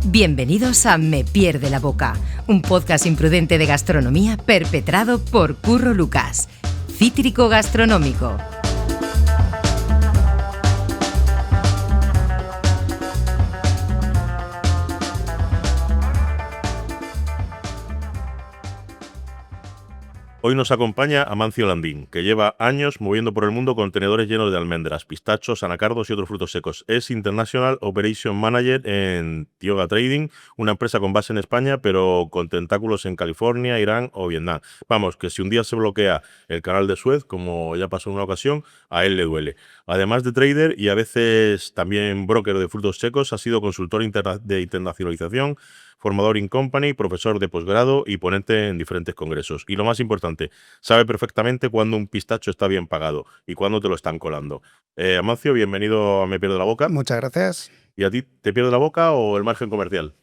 Bienvenidos a Me Pierde la Boca, un podcast imprudente de gastronomía perpetrado por Curro Lucas, cítrico gastronómico. Hoy nos acompaña Amancio Landín, que lleva años moviendo por el mundo contenedores llenos de almendras, pistachos, anacardos y otros frutos secos. Es International Operation Manager en Tioga Trading, una empresa con base en España, pero con tentáculos en California, Irán o Vietnam. Vamos, que si un día se bloquea el canal de Suez, como ya pasó en una ocasión, a él le duele. Además de trader y a veces también broker de frutos secos, ha sido consultor de internacionalización, formador in company, profesor de posgrado y ponente en diferentes congresos. Y lo más importante, sabe perfectamente cuándo un pistacho está bien pagado y cuándo te lo están colando. Amancio, bienvenido a Me Pierdo la Boca. Muchas gracias. ¿Y a ti te pierde la boca o el margen comercial?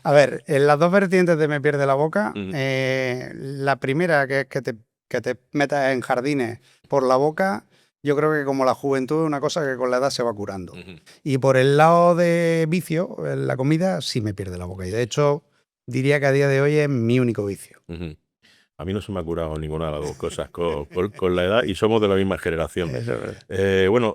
A ver, en las dos vertientes de Me Pierde la Boca, la primera, que es que te metas en jardines por la boca, yo creo que como la juventud es una cosa que con la edad se va curando. Y por el lado de vicio, la comida sí me pierde la boca. Y de hecho, diría que a día de hoy es mi único vicio. A mí no se me ha curado ninguna de las dos cosas con la edad y somos de la misma generación. Eso es verdad. Bueno,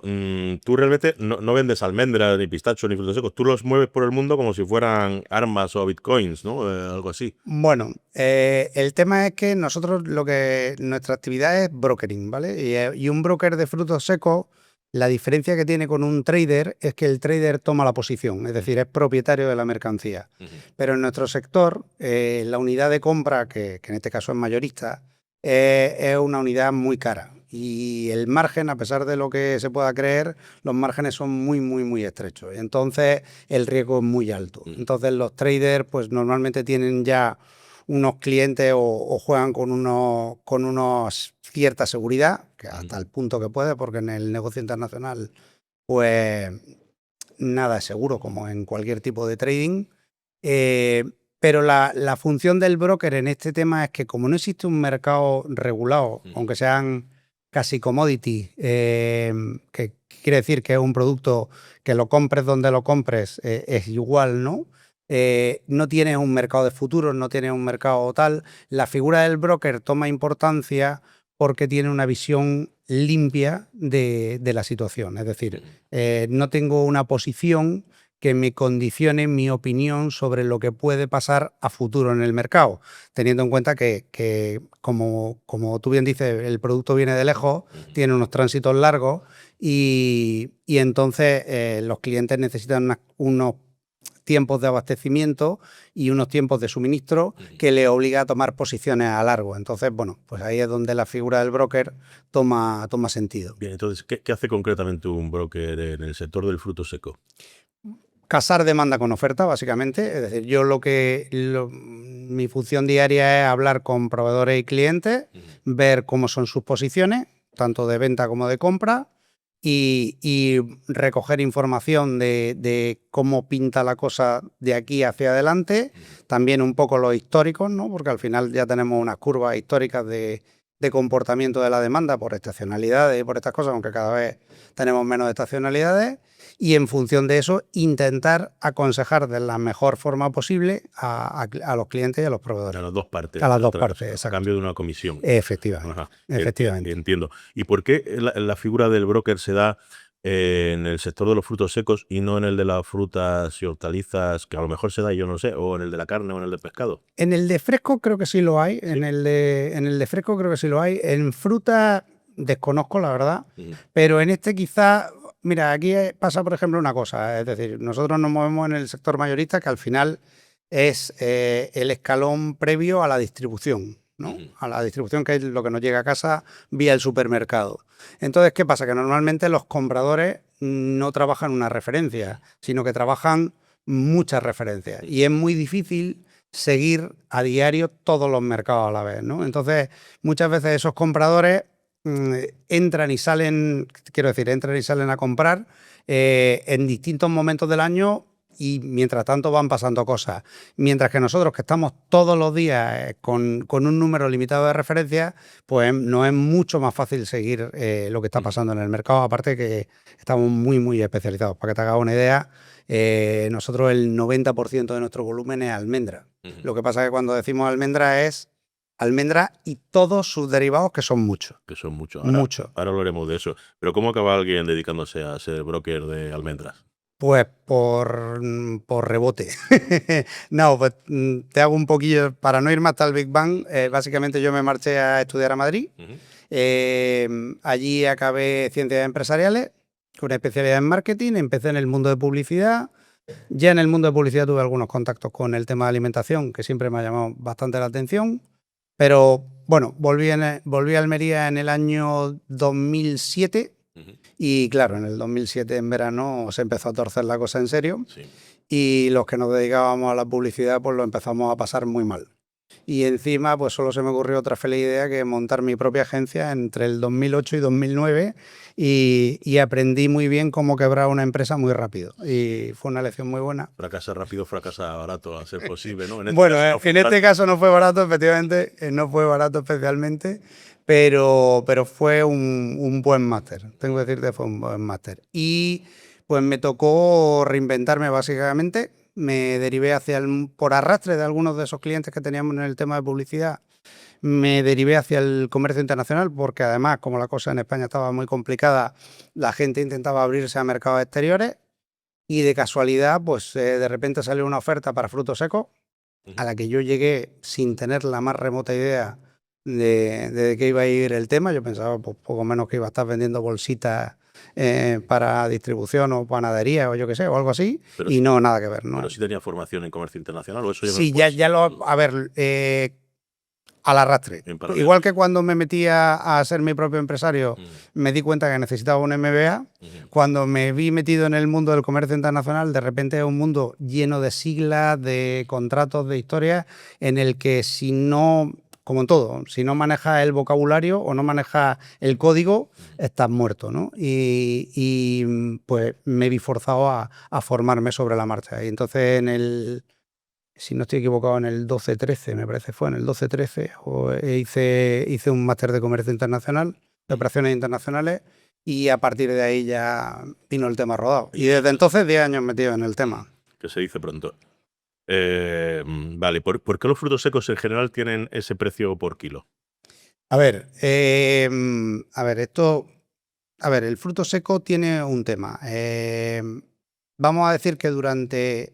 tú realmente no vendes almendras, ni pistachos, ni frutos secos. Tú los mueves por el mundo como si fueran armas o bitcoins, ¿no? Algo así. Bueno, el tema es que nosotros nuestra actividad es brokering, ¿vale? Y un broker de frutos secos, la diferencia que tiene con un trader es que el trader toma la posición, es decir, es propietario de la mercancía. Pero en nuestro sector, la unidad de compra, que en este caso es mayorista, es una unidad muy cara. Y el margen, a pesar de lo que se pueda creer, los márgenes son muy estrechos. Entonces, el riesgo es muy alto. Entonces, los traders, pues normalmente tienen ya unos clientes o juegan con unos cierta seguridad, que hasta el punto que puede, porque en el negocio internacional, pues nada es seguro, como en cualquier tipo de trading. Pero la función del broker en este tema es que como no existe un mercado regulado, aunque sean casi commodity, que quiere decir que es un producto que lo compres donde lo compres, es igual, ¿no? No tienes un mercado de futuros, no tienes un mercado tal. La figura del broker toma importancia porque tiene una visión limpia de la situación. Es decir, no tengo una posición que me condicione mi opinión sobre lo que puede pasar a futuro en el mercado, teniendo en cuenta que como tú bien dices, el producto viene de lejos, tiene unos tránsitos largos y entonces los clientes necesitan unos tiempos de abastecimiento y unos tiempos de suministro que le obliga a tomar posiciones a largo. Entonces, bueno, pues ahí es donde la figura del broker toma sentido. Bien, entonces, ¿qué hace concretamente un broker en el sector del fruto seco? Casar demanda con oferta, básicamente. Es decir, mi función diaria es hablar con proveedores y clientes, ver cómo son sus posiciones, tanto de venta como de compra, y recoger información de cómo pinta la cosa de aquí hacia adelante, también un poco los históricos, ¿no? Porque al final ya tenemos unas curvas históricas de comportamiento de la demanda por estacionalidades y por estas cosas, aunque cada vez tenemos menos estacionalidades, y en función de eso intentar aconsejar de la mejor forma posible a los clientes y a los proveedores. A las dos partes. A las dos partes, exacto. A cambio de una comisión. Efectivamente. Efectivamente. Entiendo. ¿Y por qué la figura del broker se da en el sector de los frutos secos y no en el de las frutas y hortalizas, que a lo mejor se da, yo no sé, o en el de la carne o en el de pescado? En el de fresco creo que sí lo hay. ¿Sí? En el de fresco creo que sí lo hay. En fruta desconozco, la verdad. Pero en este quizá... Mira, aquí pasa, por ejemplo, una cosa. Es decir, nosotros nos movemos en el sector mayorista, que al final es el escalón previo a la distribución, ¿no? A la distribución, que es lo que nos llega a casa vía el supermercado. Entonces, ¿qué pasa? Que normalmente los compradores no trabajan una referencia, sino que trabajan muchas referencias. Y es muy difícil seguir a diario todos los mercados a la vez, ¿no? Entonces, muchas veces esos compradores entran y salen a comprar en distintos momentos del año y mientras tanto van pasando cosas. Mientras que nosotros, que estamos todos los días con un número limitado de referencias, pues nos es mucho más fácil seguir lo que está pasando en el mercado, aparte que estamos muy especializados. Para que te hagas una idea, Nosotros el 90% de nuestro volumen es almendra. Lo que pasa es que cuando decimos almendra es almendra y todos sus derivados, que son muchos. Que son muchos. Mucho. Ahora hablaremos de eso. Pero ¿cómo acaba alguien dedicándose a ser broker de almendras? Pues por rebote. No, pues te hago un poquillo, para no irme hasta el Big Bang, básicamente yo me marché a estudiar a Madrid. Allí acabé ciencias empresariales, con especialidad en marketing, empecé en el mundo de publicidad. Ya en el mundo de publicidad tuve algunos contactos con el tema de alimentación, que siempre me ha llamado bastante la atención. Pero bueno, volví a Almería en el año 2007 y claro, en el 2007 en verano se empezó a torcer la cosa en serio y los que nos dedicábamos a la publicidad pues lo empezamos a pasar muy mal. Y encima pues solo se me ocurrió otra feliz idea que montar mi propia agencia entre el 2008 y 2009 y aprendí muy bien cómo quebrar una empresa muy rápido y fue una lección muy buena. Fracasa rápido, fracasa barato, a ser posible, ¿no? En este caso no fue barato, efectivamente, no fue barato especialmente, pero fue un buen máster, tengo que decirte, fue un buen máster. Y pues me tocó reinventarme básicamente. Me derivé por arrastre de algunos de esos clientes que teníamos en el tema de publicidad, me derivé hacia el comercio internacional porque además, como la cosa en España estaba muy complicada, la gente intentaba abrirse a mercados exteriores y de casualidad, pues de repente salió una oferta para frutos secos a la que yo llegué sin tener la más remota idea de qué iba a ir el tema. Yo pensaba pues, poco menos que iba a estar vendiendo bolsitas para distribución o panadería o yo qué sé, o algo así, pero y no, nada que ver. ¿No? ¿Pero sí tenía formación en comercio internacional o eso ya sí, ya lo... A ver, al arrastre. Igual que cuando me metí a ser mi propio empresario, me di cuenta que necesitaba un MBA. Cuando me vi metido en el mundo del comercio internacional, de repente es un mundo lleno de siglas, de contratos, de historias, en el que si no... Como en todo, si no manejas el vocabulario o no manejas el código, estás muerto, ¿no? Y pues me vi forzado a formarme sobre la marcha. Y entonces si no estoy equivocado, en el 12-13, me parece fue, en el 12-13, hice un máster de comercio internacional, de operaciones internacionales, y a partir de ahí ya vino el tema rodado. Y desde entonces 10 años metido en el tema. Que se dice pronto. Vale, ¿por qué los frutos secos en general tienen ese precio por kilo? A ver, el fruto seco tiene un tema. Vamos a decir que durante,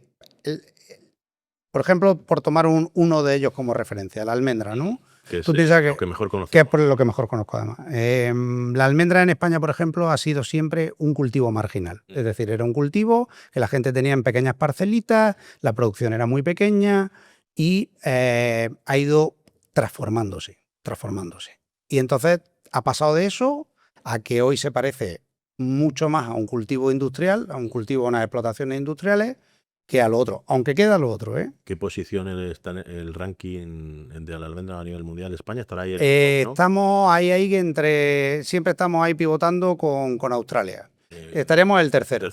por ejemplo, por tomar uno de ellos como referencia, la almendra, ¿no? Tú piensas que, lo que mejor conozco. Que es por lo que mejor conozco, además. La almendra en España, por ejemplo, ha sido siempre un cultivo marginal. Es decir, era un cultivo que la gente tenía en pequeñas parcelitas, la producción era muy pequeña y ha ido transformándose. Y entonces ha pasado de eso a que hoy se parece mucho más a un cultivo industrial, a un cultivo de unas explotaciones industriales, que a lo otro, aunque queda lo otro, ¿eh? ¿Qué posición está en el ranking de la almendra a nivel mundial? ¿España estará ahí? ¿No? Estamos ahí siempre estamos ahí pivotando con Australia. Estaremos el tercero.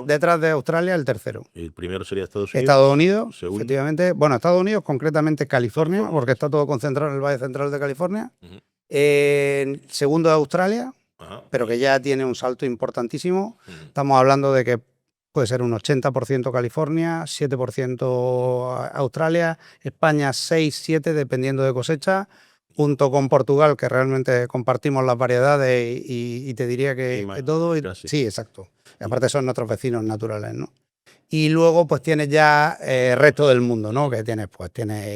Detrás de Australia, el tercero. ¿Y el primero sería Estados Unidos? Estados Unidos, efectivamente. Bueno, Estados Unidos, concretamente California, porque está todo concentrado en el Valle Central de California. Segundo de Australia, pero que ya tiene un salto importantísimo. Estamos hablando de que puede ser un 80% California, 7% Australia, España 6-7 dependiendo de cosecha, junto con Portugal, que realmente compartimos las variedades y te diría que todo... Sí, exacto. Y aparte son nuestros vecinos naturales, ¿no? Y luego pues tienes ya el resto del mundo, ¿no? Que tienes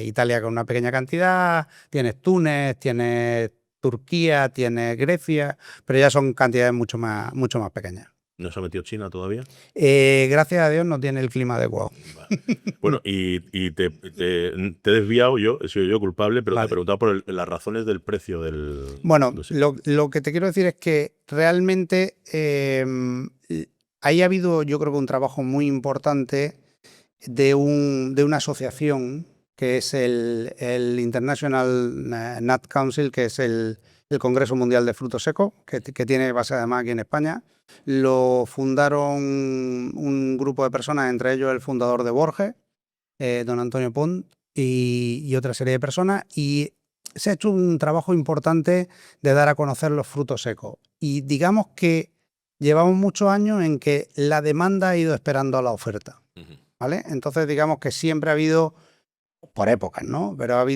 Italia con una pequeña cantidad, tienes Túnez, tienes Turquía, tienes Grecia, pero ya son cantidades mucho más pequeñas. ¿No se ha metido China todavía? Gracias a Dios no tiene el clima adecuado. Vale. Bueno, y te he desviado yo, he sido yo culpable, pero te he preguntado por las razones del precio del... Bueno, lo que te quiero decir es que realmente ahí ha habido, yo creo que un trabajo muy importante de una asociación que es el International Nut Council, que es el Congreso Mundial de Frutos Secos, que tiene base además aquí en España. Lo fundaron un grupo de personas, entre ellos el fundador de Borges, don Antonio Pont, y otra serie de personas, y se ha hecho un trabajo importante de dar a conocer los frutos secos. Y digamos que llevamos muchos años en que la demanda ha ido esperando a la oferta, Ujú. ¿vale? Entonces, digamos que siempre ha habido, por épocas, ¿no? Pero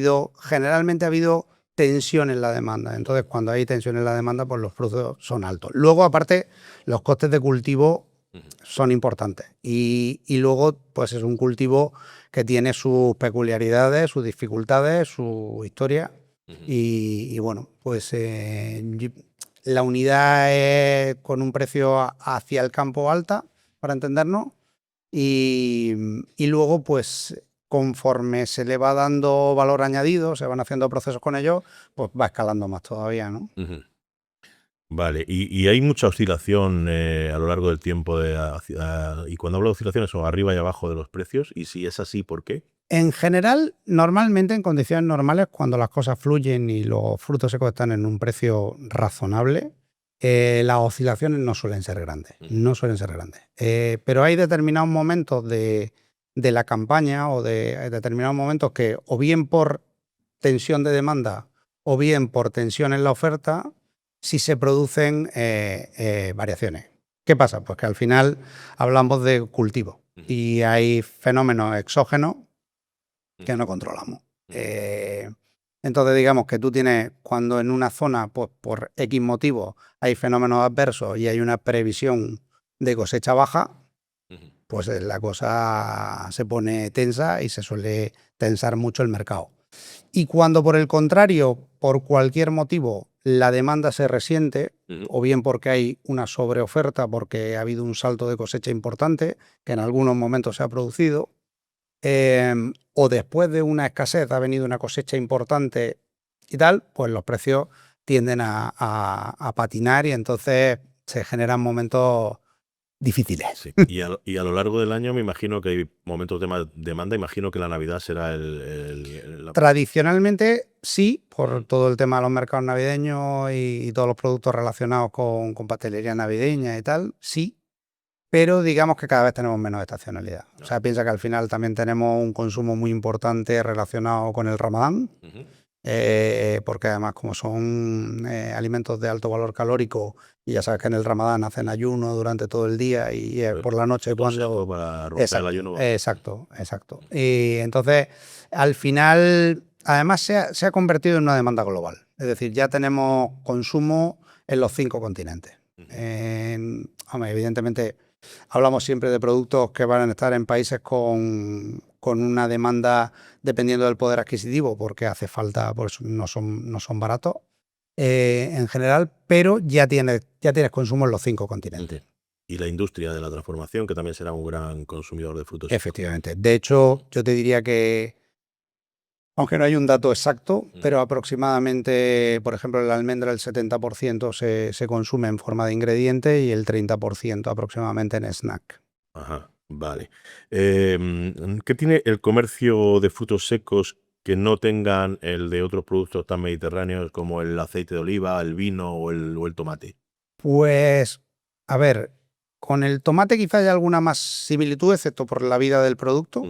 generalmente ha habido tensión en la demanda. Entonces, cuando hay tensión en la demanda, pues los precios son altos. Luego, aparte, los costes de cultivo Ujú. son importantes. Y luego, pues es un cultivo que tiene sus peculiaridades, sus dificultades, su historia. Ujú. Y bueno, pues la unidad es con un precio hacia el campo alta, para entendernos. Y luego, pues conforme se le va dando valor añadido, se van haciendo procesos con ellos, pues va escalando más todavía, ¿no? Ujú. Vale, y hay mucha oscilación a lo largo del tiempo y cuando hablo de oscilaciones son arriba y abajo de los precios, y si es así, ¿por qué? En general, normalmente en condiciones normales, cuando las cosas fluyen y los frutos secos están en un precio razonable, las oscilaciones no suelen ser grandes. No suelen ser grandes. Pero hay determinados momentos de la campaña o de determinados momentos que, o bien por tensión de demanda o bien por tensión en la oferta, sí se producen variaciones. ¿Qué pasa? Pues que al final hablamos de cultivo y hay fenómenos exógenos que no controlamos. Entonces, digamos que tú tienes, cuando en una zona, pues por X motivo, hay fenómenos adversos y hay una previsión de cosecha baja, pues la cosa se pone tensa y se suele tensar mucho el mercado. Y cuando, por el contrario, por cualquier motivo, la demanda se resiente, o bien porque hay una sobreoferta, porque ha habido un salto de cosecha importante, que en algunos momentos se ha producido, o después de una escasez ha venido una cosecha importante y tal, pues los precios tienden a patinar y entonces se generan momentos difíciles. Sí. Y a lo largo del año me imagino que hay momentos de demanda, imagino que la Navidad será Tradicionalmente sí, por todo el tema de los mercados navideños y todos los productos relacionados con pastelería navideña y tal, sí. Pero digamos que cada vez tenemos menos estacionalidad. O sea, piensa que al final también tenemos un consumo muy importante relacionado con el Ramadán, porque además como son alimentos de alto valor calórico, y ya sabes que en el Ramadán hacen ayuno durante todo el día y por la noche cuando... para romper el ayuno. Exacto. Y entonces, al final, además se ha convertido en una demanda global. Es decir, ya tenemos consumo en los 5 continentes. Hombre, evidentemente... Hablamos siempre de productos que van a estar en países con una demanda dependiendo del poder adquisitivo, porque hace falta, pues no son baratos en general, pero ya tienes consumo en los 5 continentes. Y la industria de la transformación, que también será un gran consumidor de frutos secos. Efectivamente. De hecho, yo te diría que, aunque no hay un dato exacto, pero aproximadamente, por ejemplo, la almendra, el 70% se consume en forma de ingrediente y el 30% aproximadamente en snack. Ajá, vale. ¿Qué tiene el comercio de frutos secos que no tengan el de otros productos tan mediterráneos como el aceite de oliva, el vino o el tomate? Pues, a ver, con el tomate quizá haya alguna más similitud, excepto por la vida del producto,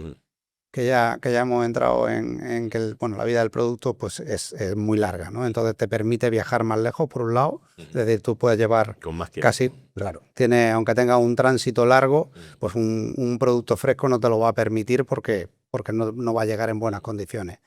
que ya hemos entrado en que la vida del producto pues es muy larga, ¿no? Entonces te permite viajar más lejos, por un lado, es decir, tú puedes llevar Con más tiempo. casi, claro, aunque tenga un tránsito largo, pues un producto fresco no te lo va a permitir porque no va a llegar en buenas condiciones.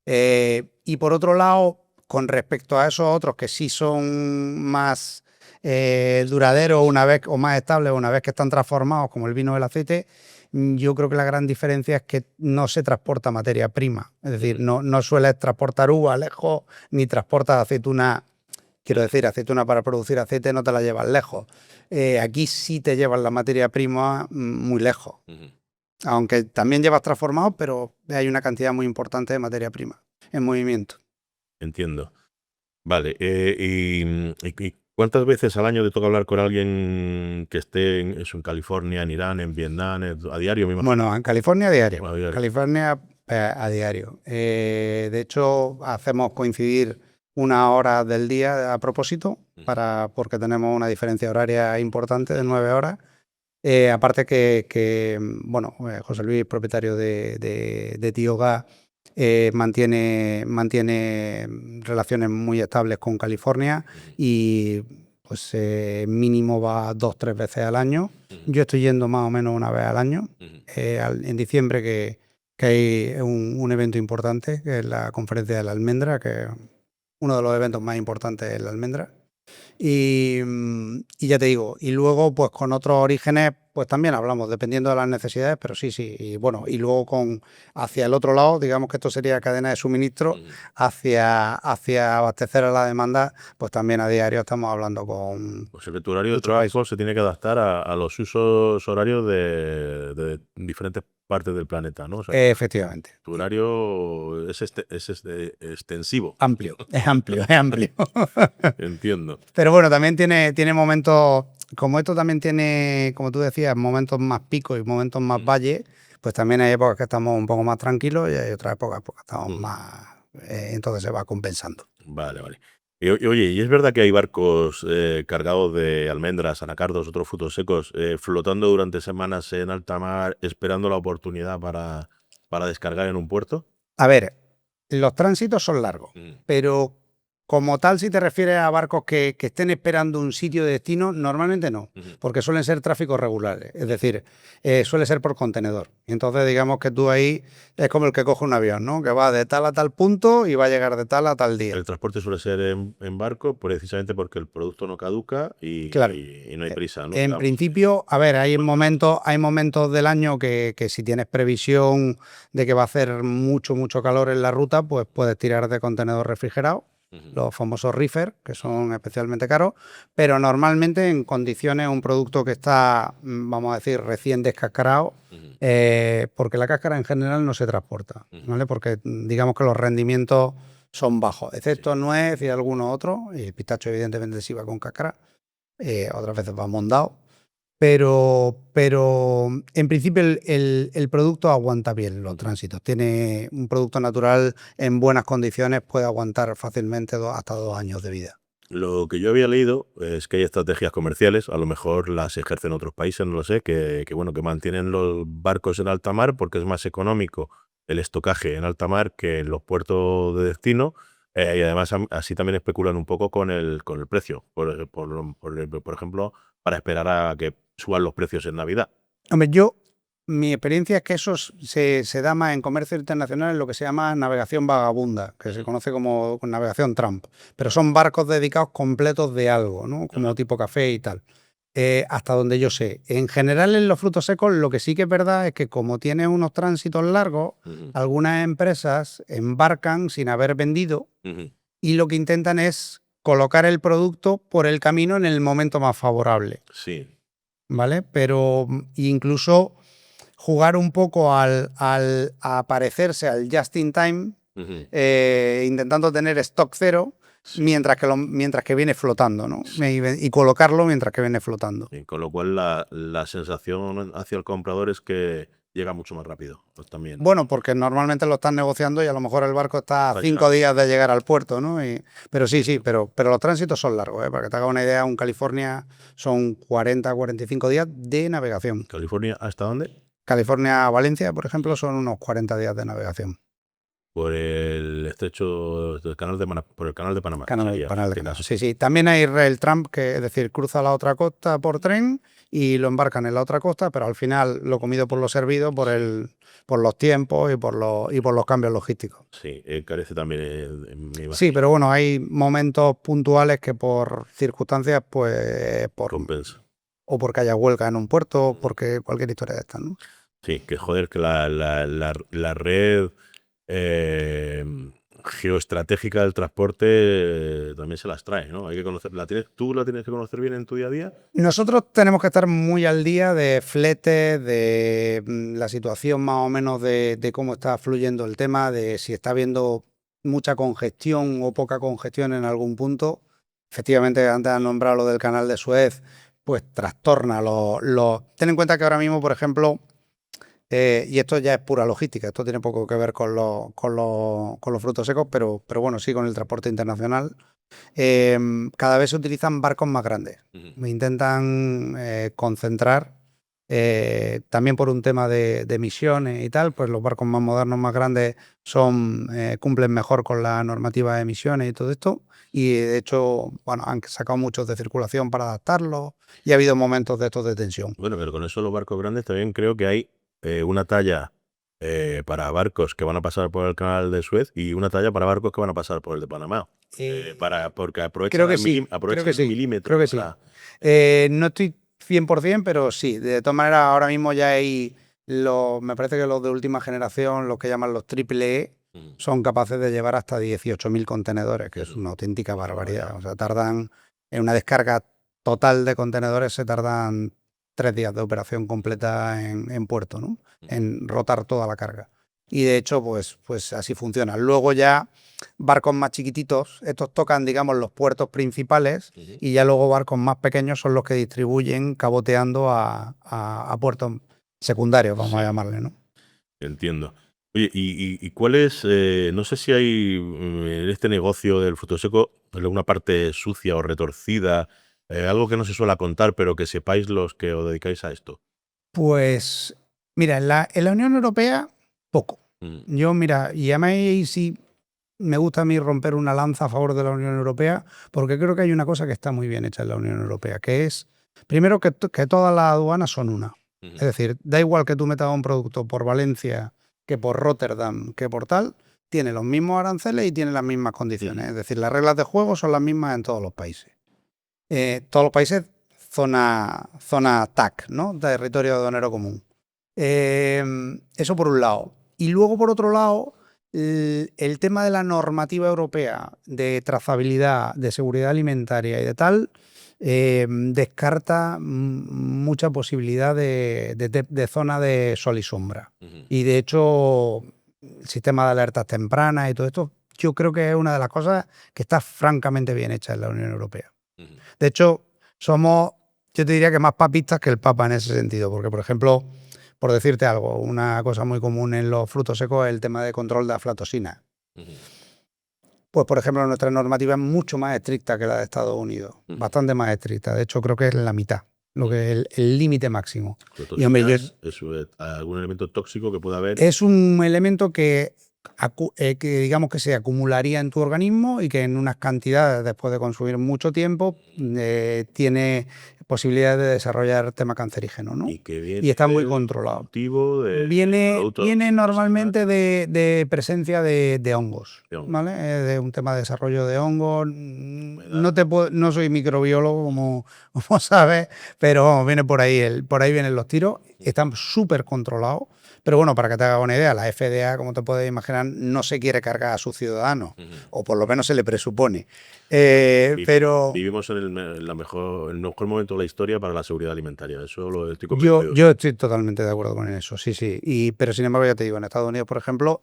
Y por otro lado, con respecto a esos otros que sí son más duraderos o más estables una vez que están transformados, como el vino o el aceite, yo creo que la gran diferencia es que no se transporta materia prima. Es decir, no sueles transportar uva lejos, ni transportas aceituna. Quiero decir, aceituna para producir aceite no te la llevas lejos. Aquí sí te llevas la materia prima muy lejos. Aunque también llevas transformado, pero hay una cantidad muy importante de materia prima en movimiento. Entiendo. Vale. ¿Y cuántas veces al año te toca hablar con alguien que esté en California, en Irán, en Vietnam, a diario? Bueno, en California a diario. Bueno, a diario. California a diario. De hecho, hacemos coincidir una hora del día a propósito, porque tenemos una diferencia horaria importante de 9 horas. Aparte que José Luis, propietario de Tioga, mantiene relaciones muy estables con California y pues mínimo va 2-3 veces al año. Yo estoy yendo más o menos una vez al año. En diciembre que hay un evento importante, que es la conferencia de la almendra, que es uno de los eventos más importantes de la almendra. Y ya te digo, y luego pues con otros orígenes pues también hablamos, dependiendo de las necesidades, pero sí, y bueno, y luego hacia el otro lado, digamos que esto sería cadena de suministro, hacia abastecer a la demanda, pues también a diario estamos hablando con... Pues el horario de trabajo se tiene que adaptar a los usos horarios de diferentes partes del planeta, ¿no? O sea, Efectivamente. tu horario es extensivo. Amplio, es amplio, es amplio. Entiendo. Pero bueno, también tiene momentos, como esto también tiene, como tú decías, momentos más picos y momentos más valles, pues también hay épocas que estamos un poco más tranquilos y hay otras épocas que estamos más... entonces se va compensando. Vale. Y oye, ¿y es verdad que hay barcos cargados de almendras, anacardos, otros frutos secos, flotando durante semanas en alta mar, esperando la oportunidad para descargar en un puerto? A ver, los tránsitos son largos, pero como tal, si te refieres a barcos que estén esperando un sitio de destino, normalmente no, porque suelen ser tráficos regulares, es decir, suele ser por contenedor. Y entonces digamos que tú ahí es como el que coge un avión, ¿no? Que va de tal a tal punto y va a llegar de tal a tal día. El transporte suele ser en barco precisamente porque el producto no caduca y no hay prisa, ¿no? En principio, a ver, hay momentos del año que si tienes previsión de que va a hacer mucho calor en la ruta, pues puedes tirar de contenedor refrigerado. Los famosos reefer, que son especialmente caros, pero normalmente en condiciones un producto que está, vamos a decir, recién descascarado, porque la cáscara en general no se transporta, ¿vale? Porque digamos que los rendimientos son bajos, excepto nuez y algunos otros, y el pistacho evidentemente sí va con cáscara, otras veces va mondado. Pero en principio el producto aguanta bien los tránsitos. Tiene un producto natural en buenas condiciones, puede aguantar fácilmente hasta 2 años de vida. Lo que yo había leído es que hay estrategias comerciales, a lo mejor las ejercen otros países, no lo sé, que mantienen los barcos en alta mar porque es más económico el estocaje en alta mar que en los puertos de destino, y además así también especulan un poco con el precio, por ejemplo, para esperar a que suban los precios en Navidad. Hombre, mi experiencia es que eso se da más en comercio internacional en lo que se llama navegación vagabunda, que se conoce como navegación Trump, pero son barcos dedicados completos de algo, ¿no? Como tipo café y tal. Hasta donde yo sé. En general, en los frutos secos, lo que sí que es verdad es que como tiene unos tránsitos largos, algunas empresas embarcan sin haber vendido y lo que intentan es colocar el producto por el camino en el momento más favorable. Sí. ¿Vale? Pero incluso jugar un poco a parecerse al just in time, intentando tener stock cero, mientras que viene flotando, ¿no? Y colocarlo mientras que viene flotando. Sí, con lo cual la sensación hacia el comprador es que llega mucho más rápido. Pues también. Bueno, porque normalmente lo están negociando y a lo mejor el barco está a 5 días de llegar al puerto, ¿no? Pero sí, pero los tránsitos son largos, ¿eh? Para que te haga una idea, un California son 40-45 días de navegación. ¿California hasta dónde? California a Valencia, por ejemplo, son unos 40 días de navegación. Por el estrecho del canal de Panamá. Por el canal de Panamá. Canal de Panamá. Sí. También hay Rail Tramp, que es decir, cruza la otra costa por tren y lo embarcan en la otra costa, pero al final lo comido por lo servido, por los tiempos y por los cambios logísticos. Sí, carece también. Sí, pero bueno, hay momentos puntuales que por circunstancias, pues compensa. O porque haya huelga en un puerto, o porque cualquier historia de estas, ¿no? Sí, que joder, que la red geoestratégica del transporte también se las trae, ¿no? Hay que conocer, ¿tú la tienes que conocer bien en tu día a día? Nosotros tenemos que estar muy al día de fletes, de la situación más o menos de cómo está fluyendo el tema, de si está habiendo mucha congestión o poca congestión en algún punto. Efectivamente, antes has nombrado lo del canal de Suez, pues trastorna Ten en cuenta que ahora mismo, por ejemplo, y esto ya es pura logística, esto tiene poco que ver con los frutos secos, pero bueno, sí con el transporte internacional. Cada vez se utilizan barcos más grandes. Intentan concentrar También por un tema de emisiones y tal, pues los barcos más modernos, más grandes, cumplen mejor con la normativa de emisiones y todo esto. Y de hecho, bueno, han sacado muchos de circulación para adaptarlos y ha habido momentos de estos de tensión. Bueno, pero con eso los barcos grandes también creo que hay una talla para barcos que van a pasar por el canal de Suez y una talla para barcos que van a pasar por el de Panamá. Porque aprovechan Creo que el sí, aprovechan creo que el sí, milímetro creo que sí. para- No estoy 100%, pero sí. De todas maneras, ahora mismo ya hay me parece que los de última generación, los que llaman los triple E, son capaces de llevar hasta 18.000 contenedores, que es una auténtica barbaridad. O sea, tardan en una descarga total de contenedores, se tardan 3 días de operación completa en puerto, ¿no? En rotar toda la carga. Y de hecho, pues así funciona. Luego ya barcos más chiquititos, estos tocan, digamos, los puertos principales y ya luego barcos más pequeños son los que distribuyen caboteando a puertos secundarios, vamos a llamarle, ¿no? Entiendo. Oye, ¿y cuál es? No sé si hay en este negocio del fruto seco alguna parte sucia o retorcida, algo que no se suele contar, pero que sepáis los que os dedicáis a esto. Pues, mira, en la Unión Europea, poco. Mm. Yo, mira, y además ahí sí me gusta a mí romper una lanza a favor de la Unión Europea, porque creo que hay una cosa que está muy bien hecha en la Unión Europea, que es, primero, que todas las aduanas son una. Es decir, da igual que tú metas un producto por Valencia, que por Rotterdam, que por tal, tiene los mismos aranceles y tiene las mismas condiciones. Es decir, las reglas de juego son las mismas en todos los países. Todos los países, zona TAC, ¿no? Territorio de aduanero común. Eso por un lado. Y luego, por otro lado, el tema de la normativa europea de trazabilidad, de seguridad alimentaria y de tal, descarta mucha posibilidad de zona de sol y sombra. Y de hecho, el sistema de alertas tempranas y todo esto, yo creo que es una de las cosas que está francamente bien hecha en la Unión Europea. De hecho, somos, yo te diría que más papistas que el Papa en ese sentido, porque, por ejemplo, por decirte algo, una cosa muy común en los frutos secos es el tema de control de aflatoxina. Pues, por ejemplo, nuestra normativa es mucho más estricta que la de Estados Unidos, bastante más estricta. De hecho, creo que es la mitad, lo que es el límite máximo. Y, hombre, ¿Es algún elemento tóxico que pueda haber? Es un elemento que digamos que se acumularía en tu organismo y que en unas cantidades, después de consumir mucho tiempo, tiene posibilidades de desarrollar tema cancerígeno, ¿no? Y está muy controlado. Viene normalmente de presencia de hongos, ¿vale? De un tema de desarrollo de hongos. No soy microbiólogo, como sabes, pero vamos, viene por ahí vienen los tiros. Están súper controlados. Pero bueno, para que te hagas una idea, la FDA, como te puedes imaginar, no se quiere cargar a sus ciudadanos, o por lo menos se le presupone. Pero vivimos en el mejor momento de la historia para la seguridad alimentaria. Eso lo estoy convencido. Yo estoy totalmente de acuerdo con eso, sí. Pero sin embargo, ya te digo, en Estados Unidos, por ejemplo,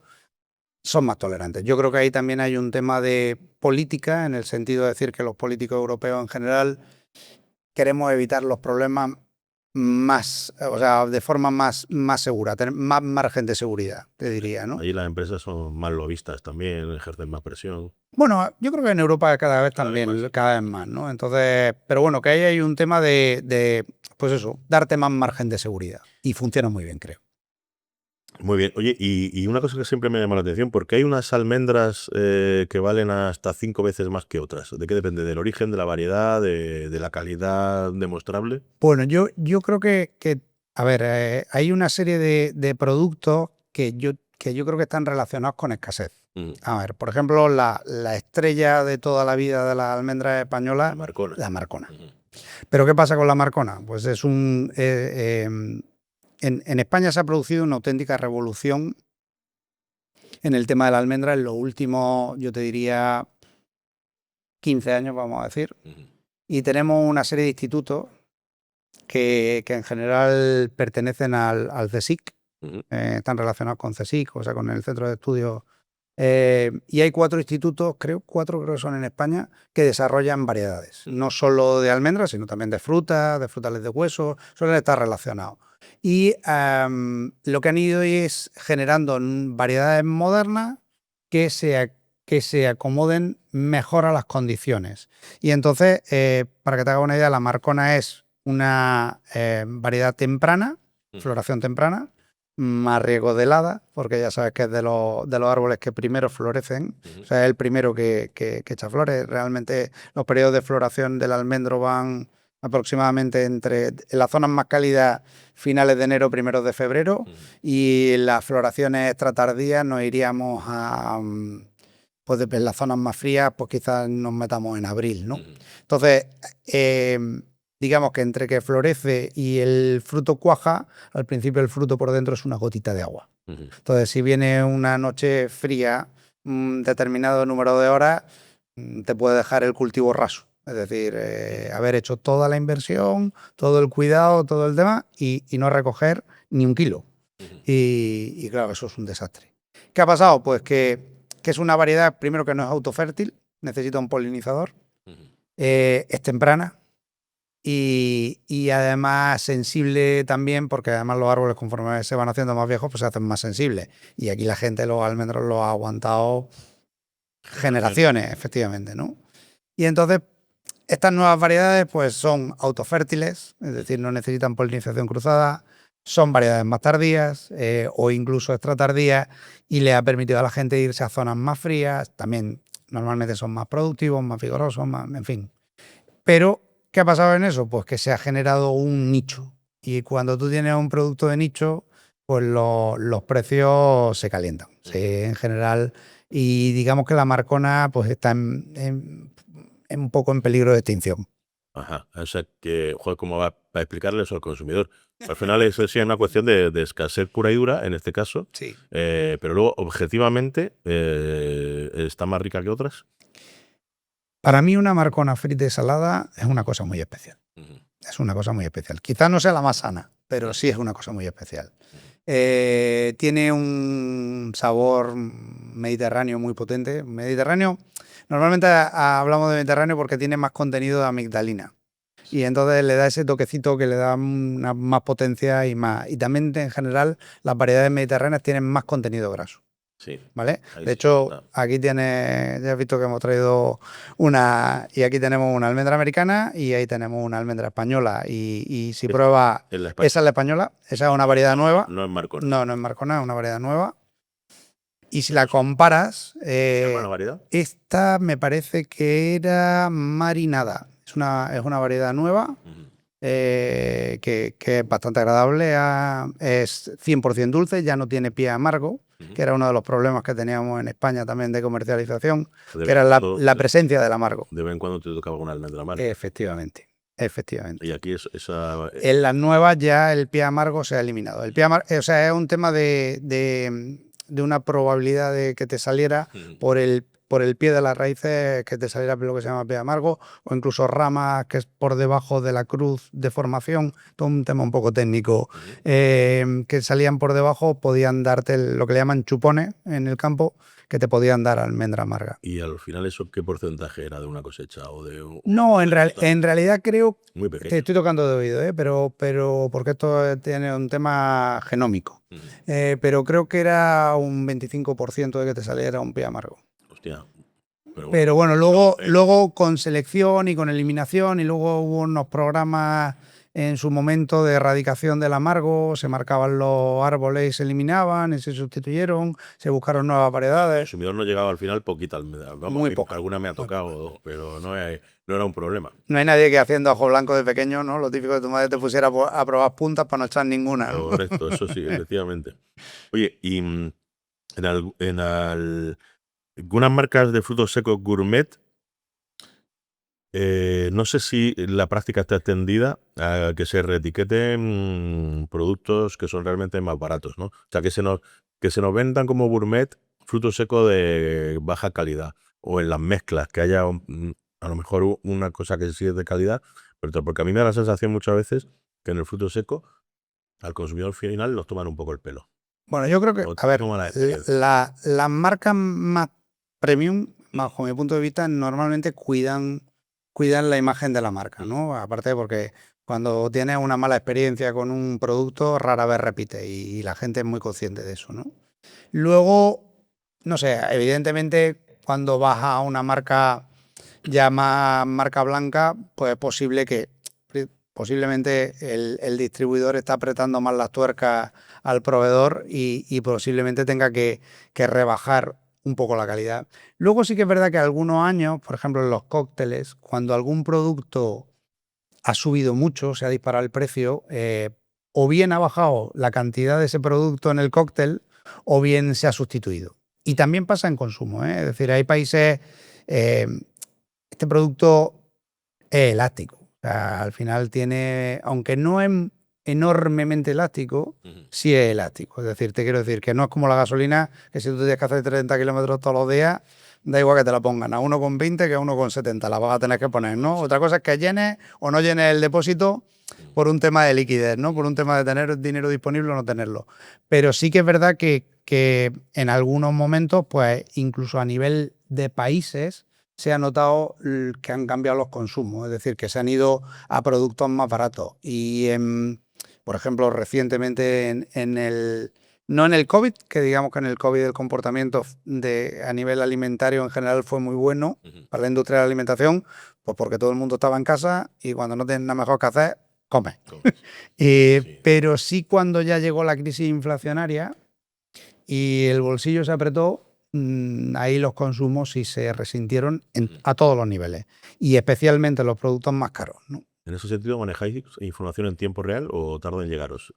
son más tolerantes. Yo creo que ahí también hay un tema de política, en el sentido de decir que los políticos europeos en general queremos evitar los problemas de forma más segura, tener más margen de seguridad, te diría, ¿no? Ahí las empresas son más lobistas también, ejercen más presión. Bueno, yo creo que en Europa cada vez más, ¿no? Entonces, pero bueno, que ahí hay un tema de pues eso, darte más margen de seguridad. Y funciona muy bien, creo. Muy bien. Oye, y una cosa que siempre me llama la atención, ¿por qué hay unas almendras que valen hasta 5 veces más que otras? ¿De qué depende? ¿Del origen, de la variedad, de la calidad demostrable? Bueno, yo creo que a ver, hay una serie de productos que yo creo que están relacionados con escasez. A ver, por ejemplo, la estrella de toda la vida de las almendras españolas, la Marcona. ¿Pero qué pasa con la Marcona? Pues es en España se ha producido una auténtica revolución en el tema de la almendra en los últimos, yo te diría, 15 años, vamos a decir. Y tenemos una serie de institutos que en general pertenecen al CSIC, están relacionados con CSIC, o sea, con el Centro de Estudios. Y hay 4 institutos, creo que son en España, que desarrollan variedades. No solo de almendras, sino también de frutas, de frutales de hueso, suelen estar relacionados. Y lo que han ido es generando variedades modernas que se acomoden mejor a las condiciones. Y entonces, para que te haga una idea, la Marcona es una variedad temprana, floración temprana, más riesgo de helada, porque ya sabes que es de los árboles que primero florecen, o sea, es el primero que echa flores. Realmente los periodos de floración del almendro van aproximadamente en las zonas más cálidas, finales de enero, primeros de febrero, y en las floraciones extra tardías nos iríamos a... pues en las zonas más frías, pues quizás nos metamos en abril, ¿no? Entonces, digamos que entre que florece y el fruto cuaja, al principio el fruto por dentro es una gotita de agua. Entonces, si viene una noche fría, un determinado número de horas, te puede dejar el cultivo raso. Es decir, haber hecho toda la inversión, todo el cuidado, todo el tema, y no recoger ni un kilo. Y claro, eso es un desastre. ¿Qué ha pasado? Pues que es una variedad, primero, que no es autofértil, necesita un polinizador, es temprana y además sensible también, porque además los árboles, conforme se van haciendo más viejos, pues se hacen más sensibles. Y aquí la gente los almendros los ha aguantado generaciones, efectivamente, ¿no? Y entonces, estas nuevas variedades pues son autofértiles, es decir, no necesitan polinización cruzada, son variedades más tardías o incluso extra tardías, y le ha permitido a la gente irse a zonas más frías. También normalmente son más productivos, más vigorosos, más, en fin. Pero, ¿qué ha pasado en eso? Pues que se ha generado un nicho, y cuando tú tienes un producto de nicho, pues los precios se calientan, en general, y digamos que la marcona pues está un poco en peligro de extinción. Ajá, o sea que, joder, ¿cómo va a explicarle eso al consumidor? Al final eso sí es una cuestión de escasez pura y dura, en este caso, Sí. pero luego, objetivamente, ¿está más rica que otras? Para mí una marcona frita y salada es una cosa muy especial. Es una cosa muy especial. Quizás no sea la más sana, pero sí es una cosa muy especial. Tiene un sabor mediterráneo muy potente. Mediterráneo, normalmente hablamos de Mediterráneo porque tiene más contenido de amigdalina. Y entonces le da ese toquecito que le da una más potencia y más. Y también en general las variedades mediterráneas tienen más contenido graso. Sí. ¿Vale? Ahí De sí, hecho, claro. aquí tienes, ya has visto que hemos traído una, y aquí tenemos una almendra americana y ahí tenemos una almendra española. Y si pruebas, Es la esa es la española, esa es una variedad nueva. No es marcona. No es marcona, es una variedad nueva. Y si la comparas, ¿Es buena variedad? esta me parece que era marinada. Es una variedad nueva. Que es bastante agradable, es 100% dulce, ya no tiene pie amargo, que era uno de los problemas que teníamos en España también de comercialización, que era la presencia del amargo. De vez en cuando te tocaba una almendra amarga. Efectivamente. Y aquí esa... En las nuevas ya el pie amargo se ha eliminado. El pie amargo, o sea, es un tema de una probabilidad de que te saliera por el pie de las raíces, que te saliera lo que se llama pie amargo, o incluso ramas que es por debajo de la cruz de formación, todo un tema un poco técnico, que salían por debajo, podían darte lo que le llaman chupones en el campo, que te podían dar almendra amarga. ¿Y al final eso qué porcentaje era de una cosecha? O de No, en realidad creo... Muy pequeño. Te estoy tocando de oído, pero porque esto tiene un tema genómico. Pero creo que era un 25% de que te saliera un pie amargo. Hostia. Pero bueno, luego con selección y con eliminación, y luego hubo unos programas en su momento de erradicación del amargo, se marcaban los árboles y se eliminaban y se sustituyeron, se buscaron nuevas variedades. El consumidor no llegaba al final poquita almendra. Muy poca. Alguna me ha tocado, pero no era un problema. No hay nadie que haciendo ajo blanco de pequeño, ¿no? Lo típico de tu madre te pusiera a probar puntas para no echar ninguna, ¿no? Correcto, eso sí, efectivamente. Oye, y en algunas marcas de frutos secos gourmet, no sé si la práctica está extendida a que se reetiqueten productos que son realmente más baratos, ¿no? O sea, que se nos vendan como gourmet fruto seco de baja calidad, o en las mezclas, que haya a lo mejor una cosa que sí es de calidad, pero porque a mí me da la sensación muchas veces que en el fruto seco al consumidor final nos toman un poco el pelo. Bueno, yo creo que, a ver, las marcas más premium, bajo mi punto de vista, normalmente cuidan la imagen de la marca, ¿no? Aparte porque cuando tienes una mala experiencia con un producto, rara vez repite, y la gente es muy consciente de eso, ¿no? Luego, no sé, evidentemente cuando vas a una marca ya más marca blanca, pues es posible que posiblemente el distribuidor está apretando más las tuercas al proveedor y posiblemente tenga que rebajar un poco la calidad. Luego sí que es verdad que algunos años, por ejemplo en los cócteles, cuando algún producto ha subido mucho, se ha disparado el precio, o bien ha bajado la cantidad de ese producto en el cóctel o bien se ha sustituido. Y también pasa en consumo, ¿eh? Es decir, hay países, este producto es elástico. O sea, al final tiene, aunque no es enormemente elástico, sí es elástico. Es decir, te quiero decir que no es como la gasolina, que si tú tienes que hacer 30 kilómetros todos los días, da igual que te la pongan a 1,20 que a 1,70, la vas a tener que poner, ¿no? Otra cosa es que llenes o no llenes el depósito por un tema de liquidez, ¿no? Por un tema de tener dinero disponible o no tenerlo. Pero sí que es verdad que en algunos momentos, pues incluso a nivel de países, se ha notado que han cambiado los consumos, es decir, que se han ido a productos más baratos. Y, por ejemplo, recientemente no en el COVID, que digamos que en el COVID el comportamiento a nivel alimentario en general fue muy bueno para la industria de la alimentación, pues porque todo el mundo estaba en casa y cuando no tienes nada mejor que hacer, comes. Sí. Pero sí, cuando ya llegó la crisis inflacionaria y el bolsillo se apretó, ahí los consumos sí se resintieron a todos los niveles y especialmente los productos más caros, ¿no? ¿En ese sentido manejáis información en tiempo real o tarda en llegaros?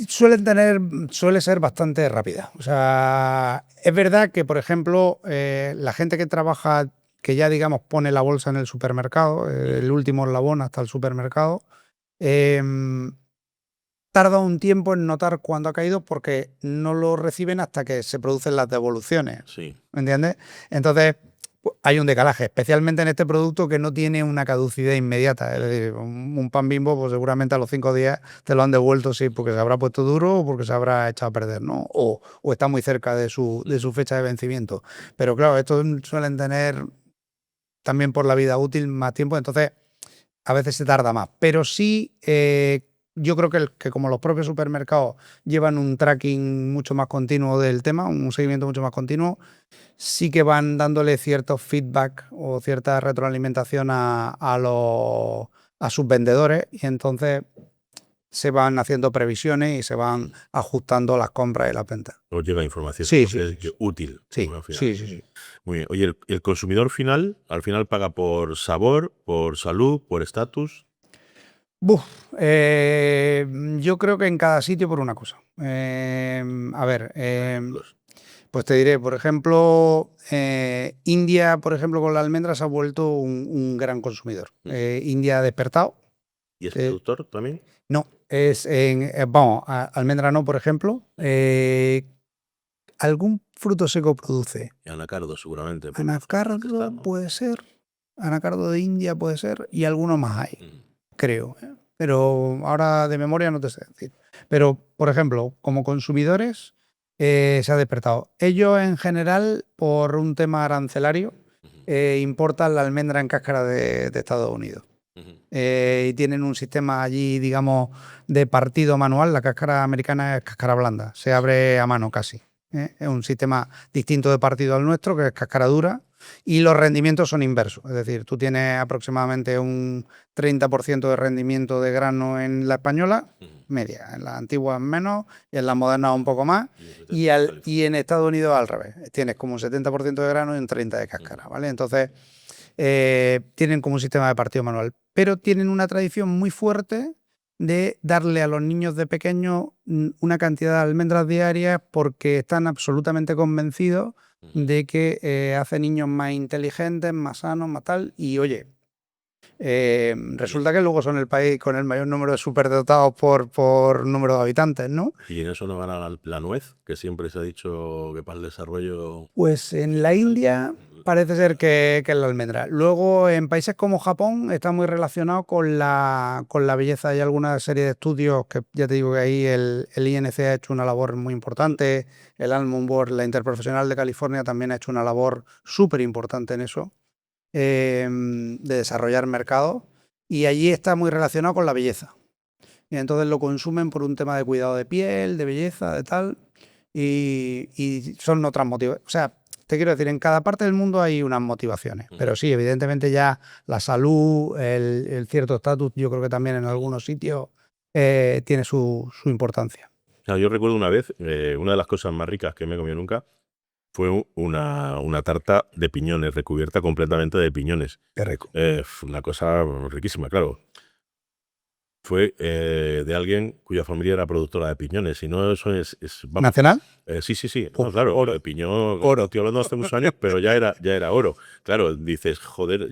Suele ser bastante rápida. O sea, es verdad que, por ejemplo, la gente que trabaja, que ya digamos pone la bolsa en el supermercado, el último eslabón hasta el supermercado, tarda un tiempo en notar cuándo ha caído porque no lo reciben hasta que se producen las devoluciones. Sí. ¿Me entiendes? Entonces, hay un decalaje, especialmente en este producto que no tiene una caducidad inmediata. Es decir, un pan Bimbo, pues seguramente a los 5 días te lo han devuelto, sí, porque se habrá puesto duro o porque se habrá echado a perder, ¿no? O está muy cerca de su fecha de vencimiento. Pero claro, estos suelen tener también por la vida útil más tiempo, entonces a veces se tarda más. Pero sí, yo creo que como los propios supermercados llevan un tracking mucho más continuo del tema, un seguimiento mucho más continuo, sí que van dándole ciertos feedback o cierta retroalimentación a sus vendedores y entonces se van haciendo previsiones y se van ajustando las compras y las ventas. Os llega información Sí, útil. Sí. Muy bien. Oye, ¿el consumidor final al final paga por sabor, por salud, por estatus? Yo creo que en cada sitio por una cosa. Pues te diré, por ejemplo, India, por ejemplo, con la almendra se ha vuelto un gran consumidor. India ha despertado. ¿Y es productor también? No, almendra no, por ejemplo. Algún fruto seco produce. Anacardo, seguramente. Anacardo puede ser. Anacardo de India puede ser. Y alguno más hay, creo. Pero ahora de memoria no te sé decir. Pero, por ejemplo, como consumidores, se ha despertado. Ellos, en general, por un tema arancelario, importan la almendra en cáscara de Estados Unidos. Y tienen un sistema allí, digamos, de partido manual. La cáscara americana es cáscara blanda, se abre a mano casi. Es un sistema distinto de partido al nuestro, que es cáscara dura, y los rendimientos son inversos. Es decir, tú tienes aproximadamente un 30% de rendimiento de grano en la española, media. En la antigua menos y en la moderna un poco más. Y en Estados Unidos al revés. Tienes como un 70% de grano y un 30% de cáscara, ¿vale? Entonces, tienen como un sistema de partido manual. Pero tienen una tradición muy fuerte de darle a los niños de pequeños una cantidad de almendras diarias porque están absolutamente convencidos de que hace niños más inteligentes, más sanos, más tal. Y oye, resulta que luego son el país con el mayor número de superdotados por número de habitantes, ¿no? ¿Y en eso no gana la nuez, que siempre se ha dicho que para el desarrollo? Pues en la India parece ser que es la almendra. Luego, en países como Japón, está muy relacionado con la belleza. Hay alguna serie de estudios que ya te digo que ahí el INC ha hecho una labor muy importante. El Almond Board, la Interprofesional de California, también ha hecho una labor súper importante en eso, de desarrollar mercados. Y allí está muy relacionado con la belleza. Y entonces lo consumen por un tema de cuidado de piel, de belleza, de tal. Y son otras motivos. O sea, te quiero decir, en cada parte del mundo hay unas motivaciones, pero sí, evidentemente ya la salud, el cierto estatus, yo creo que también en algunos sitios tiene su importancia. Claro, yo recuerdo una vez, una de las cosas más ricas que me he comido nunca fue una tarta de piñones, recubierta completamente de piñones. Qué rico. Fue una cosa riquísima, claro. Fue de alguien cuya familia era productora de piñones, y no eso vamos, ¿Nacional? sí, no, Uf, claro, oro. el piñón, Oro. estoy hablando hace muchos años, pero ya era oro. Claro, dices, joder,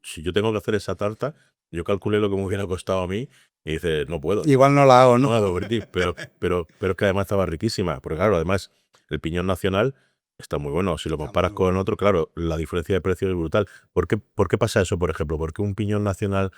si yo tengo que hacer esa tarta, yo calculé lo que me hubiera costado a mí, y dices, no puedo. Igual no la hago, No ¿no? la hago, Bertie, pero es que además estaba riquísima, porque claro, además el piñón nacional está muy bueno. Si lo Está comparas muy con otro, claro, la diferencia de precio es brutal. ¿Por qué pasa eso, por ejemplo? ¿Por qué un piñón nacional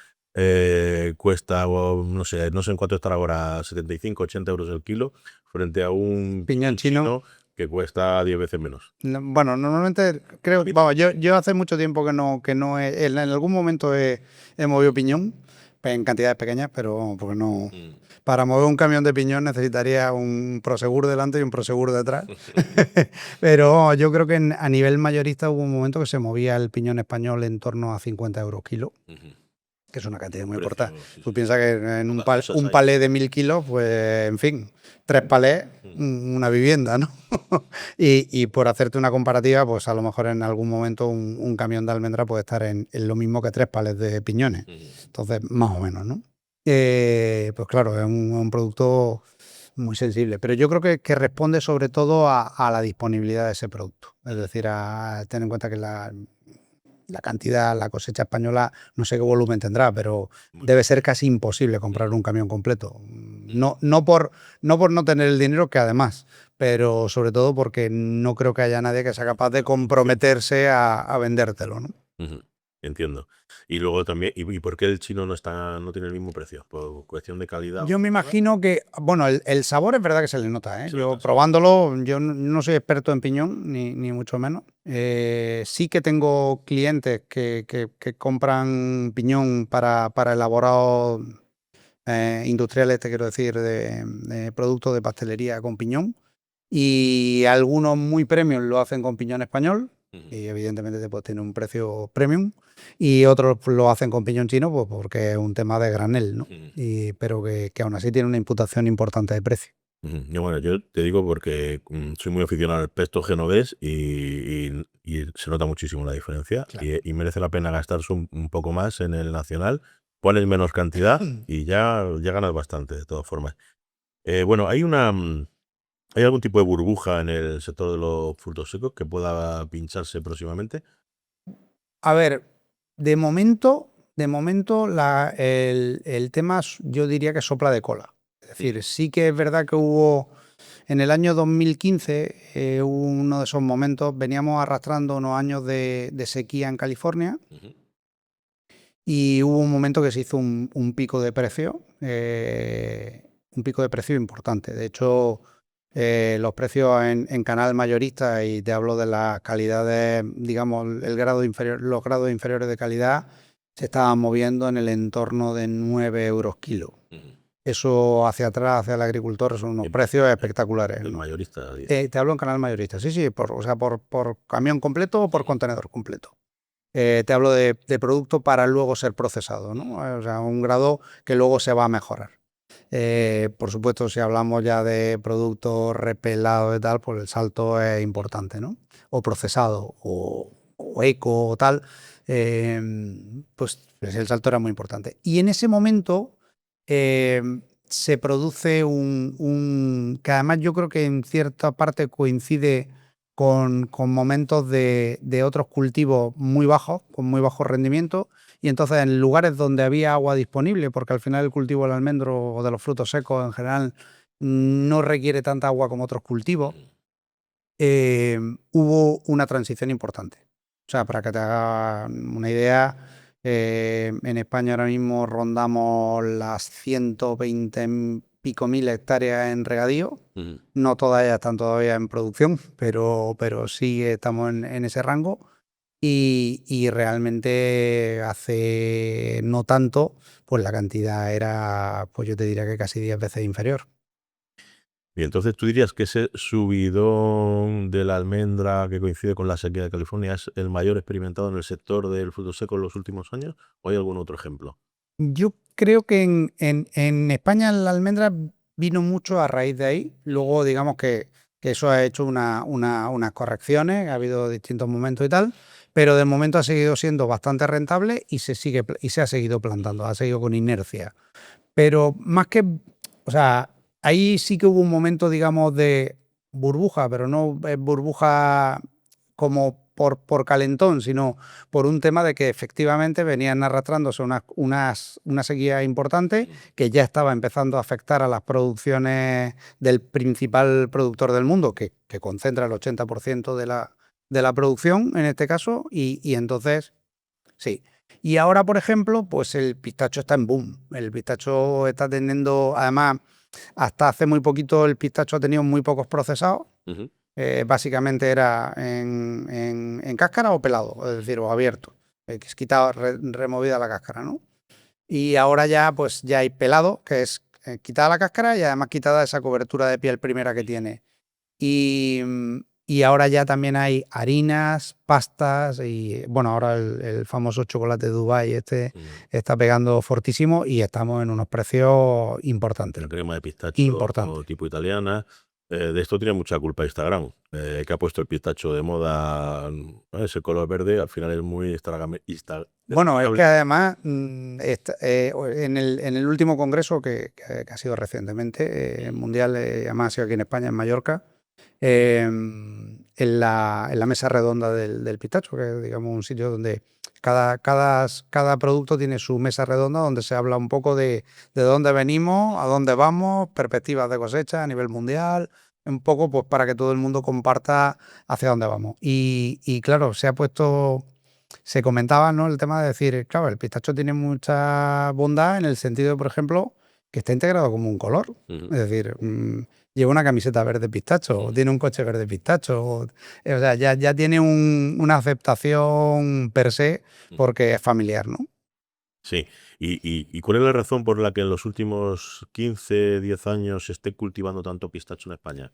cuesta, no sé en cuánto estará ahora, 75, 80 euros el kilo, frente a un Piñón chino. que cuesta 10 veces menos? Bueno, normalmente creo, vamos, yo hace mucho tiempo que no en algún momento he movido piñón, en cantidades pequeñas, pero vamos, porque no. Para mover un camión de piñón necesitaría un Prosegur delante y un Prosegur detrás. Pero vamos, yo creo que a nivel mayorista hubo un momento que se movía el piñón español en torno a 50 euros kilo, que es una cantidad muy importante. Tú piensas que en un palé de 1000 kilos, pues, en fin, 3 palés, una vivienda, ¿no? y por hacerte una comparativa, pues a lo mejor en algún momento un camión de almendra puede estar en lo mismo que 3 palés de piñones. Entonces, más o menos, ¿no? Pues claro, es un producto muy sensible, pero yo creo que responde sobre todo a la disponibilidad de ese producto. Es decir, a tener en cuenta que la cantidad, la cosecha española, no sé qué volumen tendrá, pero debe ser casi imposible comprar un camión completo. No por no tener el dinero, que además, pero sobre todo porque no creo que haya nadie que sea capaz de comprometerse a vendértelo, ¿no? Entiendo. Y luego también, ¿y por qué el chino no tiene el mismo precio? ¿Por cuestión de calidad? Yo me imagino que, bueno, el sabor es verdad que se le nota, ¿eh? Se le Yo nota, sí. probándolo, yo no soy experto en piñón, ni mucho menos. Sí que tengo clientes que compran piñón para elaborados industriales, te quiero decir, de productos de pastelería con piñón. Y algunos muy premium lo hacen con piñón español, y evidentemente pues, tiene un precio premium. Y otros lo hacen con piñón chino, pues porque es un tema de granel, ¿no? Pero que aún así tiene una imputación importante de precio. Bueno, yo te digo porque soy muy aficionado al pesto genovés y se nota muchísimo la diferencia. Claro. Y merece la pena gastarse un poco más en el nacional. Pones menos cantidad y ya ganas bastante, de todas formas. Bueno, ¿hay algún tipo de burbuja en el sector de los frutos secos que pueda pincharse próximamente? A ver, de momento el tema yo diría que sopla de cola. Es decir, sí que es verdad que hubo en el año 2015, uno de esos momentos, veníamos arrastrando unos años de sequía en California y hubo un momento que se hizo un pico de precio, importante. De hecho, los precios en canal mayorista, y te hablo de las calidades, digamos, los grados inferiores de calidad, se estaban moviendo en el entorno de 9 euros kilo. Eso hacia atrás, hacia el agricultor, son unos precios espectaculares. El ¿no? mayorista. Te hablo en canal mayorista, sí, por camión completo o por contenedor completo. Te hablo de producto para luego ser procesado, ¿no? O sea, un grado que luego se va a mejorar. Por supuesto, si hablamos ya de productos repelados y tal, pues el salto es importante, ¿no? O procesado, o eco, o tal, pues el salto era muy importante. Y en ese momento se produce que además yo creo que en cierta parte coincide con momentos de otros cultivos muy bajos, con muy bajo rendimiento, y entonces en lugares donde había agua disponible, porque al final el cultivo del almendro o de los frutos secos en general no requiere tanta agua como otros cultivos, hubo una transición importante. O sea, para que te hagas una idea, en España ahora mismo rondamos las 120 pico mil hectáreas en regadío. No todas ellas están todavía en producción, pero sí estamos en ese rango. Y realmente hace no tanto, pues la cantidad era, pues yo te diría que casi 10 veces inferior. Y entonces tú dirías que ese subidón de la almendra que coincide con la sequía de California es el mayor experimentado en el sector del fruto seco en los últimos años, ¿o hay algún otro ejemplo? Yo creo que en España la almendra vino mucho a raíz de ahí. Luego, digamos que eso ha hecho unas correcciones, ha habido distintos momentos y tal, pero de momento ha seguido siendo bastante rentable y se ha seguido plantando, ha seguido con inercia. Pero más que, o sea, ahí sí que hubo un momento, digamos, de burbuja, pero no burbuja como por calentón, sino por un tema de que efectivamente venían arrastrándose una sequía importante que ya estaba empezando a afectar a las producciones del principal productor del mundo, que concentra el 80% de la producción en este caso, y entonces, sí. Y ahora, por ejemplo, pues el pistacho está en boom. El pistacho está teniendo, además, hasta hace muy poquito el pistacho ha tenido muy pocos procesados. Ujú. Básicamente era en cáscara o pelado, es decir, o abierto, que es quitado, removida la cáscara, ¿no? Y ahora ya, pues ya hay pelado, que es quitada la cáscara y además quitada esa cobertura de piel primera que tiene. Y ahora ya también hay harinas, pastas y, bueno, ahora el famoso chocolate de Dubái está pegando fortísimo y estamos en unos precios importantes. La crema de pistacho Importante. o tipo italiana. De esto tiene mucha culpa Instagram, que ha puesto el pistacho de moda, ese color verde, al final es muy Bueno, es que además en el último congreso que ha sido recientemente, mundial, además ha sido aquí en España, en Mallorca, en la mesa redonda del pistacho, que es, digamos, un sitio donde cada producto tiene su mesa redonda donde se habla un poco de dónde venimos, a dónde vamos, perspectivas de cosecha a nivel mundial, un poco pues para que todo el mundo comparta hacia dónde vamos. Y claro, se comentaba, ¿no?, el tema de decir, claro, el pistacho tiene mucha bondad en el sentido de, por ejemplo, que está integrado como un color. Ujú. Es decir, lleva una camiseta verde pistacho, o tiene un coche verde pistacho, o sea, ya tiene una aceptación per se porque es familiar, ¿no? Sí. ¿Y cuál es la razón por la que en los últimos 15, 10 años se esté cultivando tanto pistacho en España?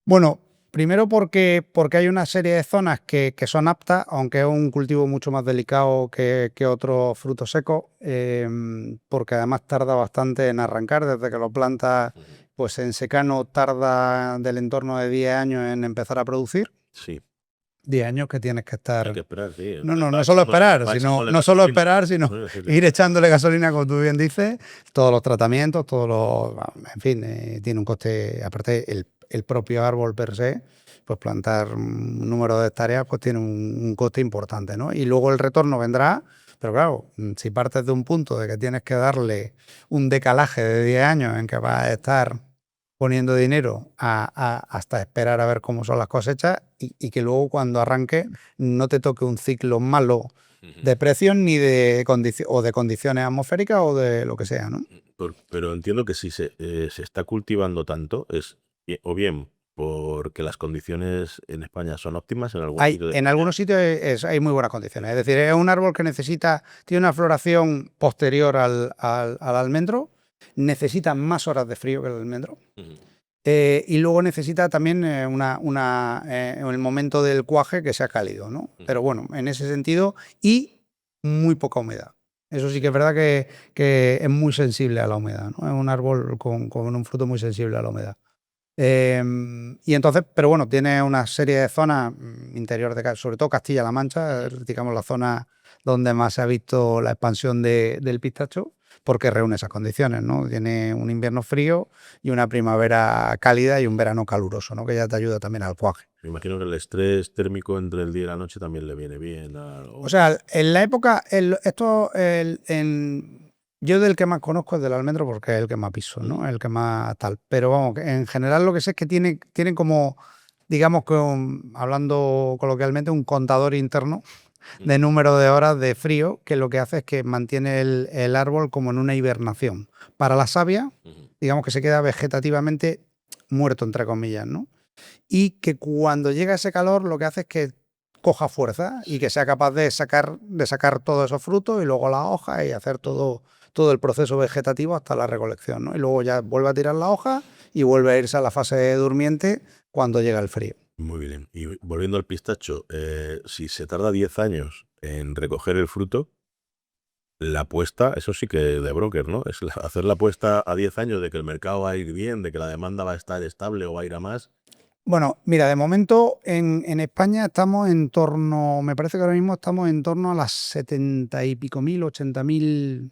Bueno, primero porque hay una serie de zonas que son aptas, aunque es un cultivo mucho más delicado que otros frutos secos, porque además tarda bastante en arrancar. Desde que lo plantas, pues en secano tarda del entorno de 10 años en empezar a producir. Sí, 10 años que tienes que hay estar... que esperar, sí. No solo esperar, sino no solo esperar, sino ir echándole gasolina, como tú bien dices, todos los tratamientos, en fin, tiene un coste, aparte el propio árbol per se, pues plantar un número de hectáreas pues tiene un coste importante, ¿no? Y luego el retorno vendrá, pero claro, si partes de un punto de que tienes que darle un decalaje de 10 años en que vas a estar poniendo dinero hasta esperar a ver cómo son las cosechas y que luego cuando arranque no te toque un ciclo malo de precios ni de condiciones atmosféricas o de lo que sea, ¿no? Pero entiendo que si se está cultivando tanto, es o bien porque las condiciones en España son óptimas en algún sitio de En España. algunos sitios hay muy buenas condiciones. Es decir, es un árbol que tiene una floración posterior al almendro, necesita más horas de frío que el almendro. Ujú. Y luego necesita también el momento del cuaje que sea cálido, ¿no? Pero bueno, en ese sentido, y muy poca humedad. Eso sí que es verdad que es muy sensible a la humedad, ¿no? Es un árbol con un fruto muy sensible a la humedad. Y entonces, pero bueno, tiene una serie de zonas interior sobre todo Castilla-La Mancha, digamos la zona donde más se ha visto la expansión del pistacho, porque reúne esas condiciones, ¿no? Tiene un invierno frío y una primavera cálida y un verano caluroso, ¿no? Que ya te ayuda también al cuaje. Me imagino que el estrés térmico entre el día y la noche también le viene bien. O sea, en la época, yo del que más conozco es del almendro porque es el que más piso, ¿no? El que más tal. Pero vamos, que en general lo que sé es que tienen como, digamos, hablando coloquialmente, un contador interno de número de horas de frío, que lo que hace es que mantiene el árbol como en una hibernación. Para la savia, digamos que se queda vegetativamente muerto, entre comillas, ¿no? Y que cuando llega ese calor lo que hace es que coja fuerza y que sea capaz de sacar todos esos frutos y luego las hojas y hacer todo el proceso vegetativo hasta la recolección, ¿no? Y luego ya vuelve a tirar la hoja y vuelve a irse a la fase durmiente cuando llega el frío. Muy bien. Y volviendo al pistacho, si se tarda 10 años en recoger el fruto, la apuesta, eso sí que de broker, ¿no? Es hacer la apuesta a 10 años de que el mercado va a ir bien, de que la demanda va a estar estable o va a ir a más. Bueno, mira, de momento en España estamos en torno, me parece que ahora mismo estamos en torno a las 70 y pico mil, 80.000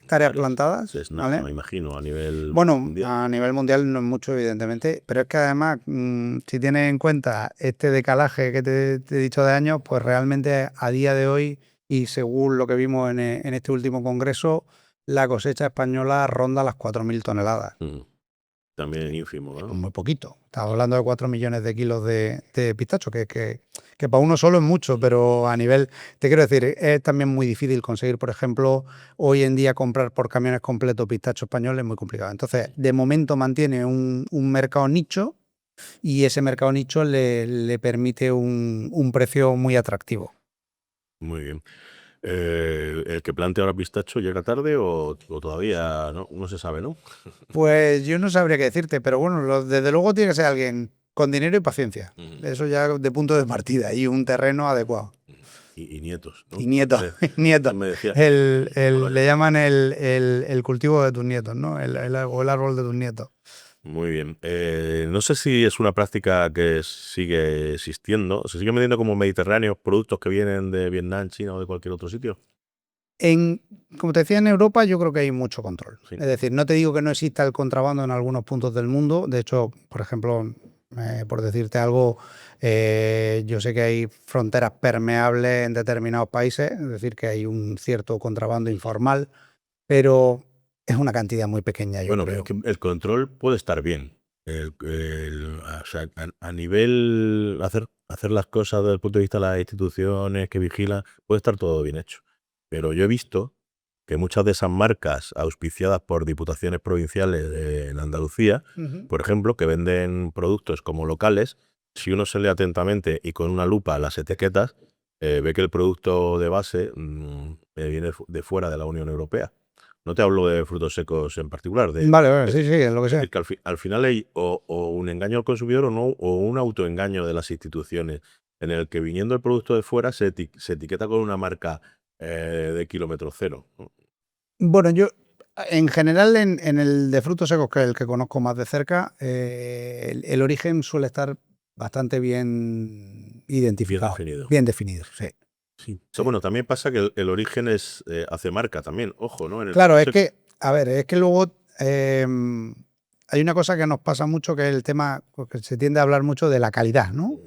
hectáreas plantadas, Es nada, ¿vale? me imagino, a nivel Bueno, mundial. a nivel mundial no es mucho, evidentemente, pero es que además, si tienes en cuenta este decalaje que te he dicho de años, pues realmente a día de hoy, y según lo que vimos en este último congreso, la cosecha española ronda las 4.000 toneladas. También ínfimo, Es ¿no? muy poquito. Estamos hablando de 4 millones de kilos de pistacho, que para uno solo es mucho, pero a nivel, te quiero decir, es también muy difícil conseguir, por ejemplo, hoy en día comprar por camiones completos pistacho español es muy complicado. Entonces, de momento mantiene un mercado nicho y ese mercado nicho le permite un precio muy atractivo. Muy bien. ¿El que plantea ahora pistacho llega tarde o todavía no se sabe, no? Pues yo no sabría qué decirte, pero bueno, desde luego tiene que ser alguien con dinero y paciencia. Eso ya de punto de partida y un terreno adecuado. Y nietos, ¿no? Y nietos, nietos. Me decía, Le llaman el cultivo de tus nietos, ¿no? O el árbol de tus nietos. muy bien. No sé si es una práctica que sigue existiendo. ¿Se siguen vendiendo como mediterráneos productos que vienen de Vietnam, China o de cualquier otro sitio? Como te decía, en Europa yo creo que hay mucho control. Sí. Es decir, no te digo que no exista el contrabando en algunos puntos del mundo. De hecho, por ejemplo, por decirte algo, yo sé que hay fronteras permeables en determinados países, es decir, que hay un cierto contrabando informal, pero es una cantidad muy pequeña, yo Bueno, creo. es que el control puede estar bien. O sea, a nivel hacer las cosas desde el punto de vista de las instituciones que vigilan, puede estar todo bien hecho. Pero yo he visto que muchas de esas marcas auspiciadas por diputaciones provinciales en Andalucía, por ejemplo, que venden productos como locales, si uno se lee atentamente y con una lupa las etiquetas, ve que el producto de base viene de fuera de la Unión Europea. No te hablo de frutos secos en particular. Vale, sí, es lo que Es sea. decir, que al final hay o un engaño al consumidor o un autoengaño de las instituciones, en el que viniendo el producto de fuera se etiqueta con una marca de kilómetro cero, ¿no? Bueno, yo en general en el de frutos secos, que es el que conozco más de cerca, el origen suele estar bastante bien identificado, bien definido, sí. Sí. Bueno, también pasa que el origen hace marca también, ojo, ¿no? Claro, es que, a ver, es que luego hay una cosa que nos pasa mucho, que es el tema, porque se tiende a hablar mucho de la calidad, ¿no?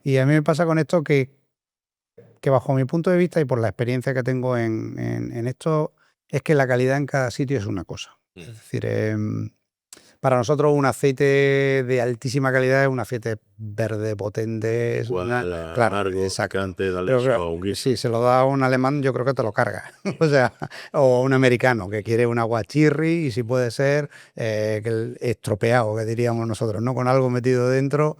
Y a mí me pasa con esto que bajo mi punto de vista y por la experiencia que tengo en esto, es que la calidad en cada sitio es una cosa. Es decir, para nosotros un aceite de altísima calidad es un aceite verde, potente, claro, amargo, exacto. picante, da Pero leche claro, o un guiso. si se lo da a un alemán, yo creo que te lo carga. O sea, o un americano que quiere un aguachirri y si puede ser estropeado, que diríamos nosotros, ¿no? Con algo metido dentro.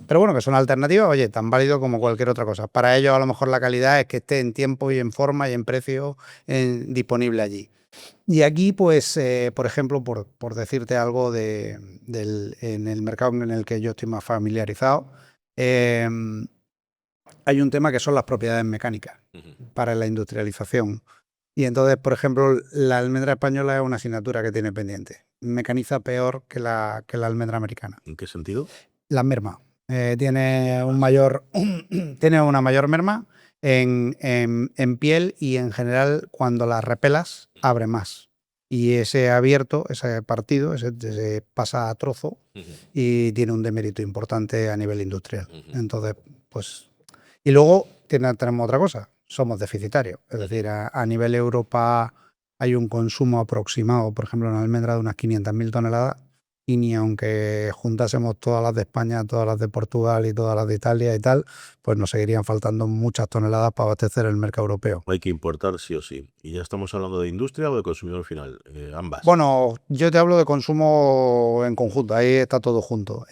Pero bueno, que son alternativas, oye, tan válido como cualquier otra cosa. Para ellos a lo mejor la calidad es que esté en tiempo y en forma y en precio disponible allí. Y aquí, pues, por ejemplo, por decirte algo en el mercado en el que yo estoy más familiarizado, hay un tema que son las propiedades mecánicas para la industrialización. Y entonces, por ejemplo, la almendra española es una asignatura que tiene pendiente. Mecaniza peor que la almendra americana. ¿En qué sentido? La merma. Tiene una mayor merma en piel y en general cuando la repelas abre más. Y ese abierto, ese partido, se pasa a trozo y tiene un demérito importante a nivel industrial. Entonces, pues... Y luego tenemos otra cosa, somos deficitarios. Es decir, a nivel Europa hay un consumo aproximado, por ejemplo, en almendra de unas 500.000 toneladas. Y ni aunque juntásemos todas las de España, todas las de Portugal y todas las de Italia y tal, pues nos seguirían faltando muchas toneladas para abastecer el mercado europeo. Hay que importar sí o sí. ¿Y ya estamos hablando de industria o de consumidor final? Ambas. Bueno, yo te hablo de consumo en conjunto, ahí está todo junto,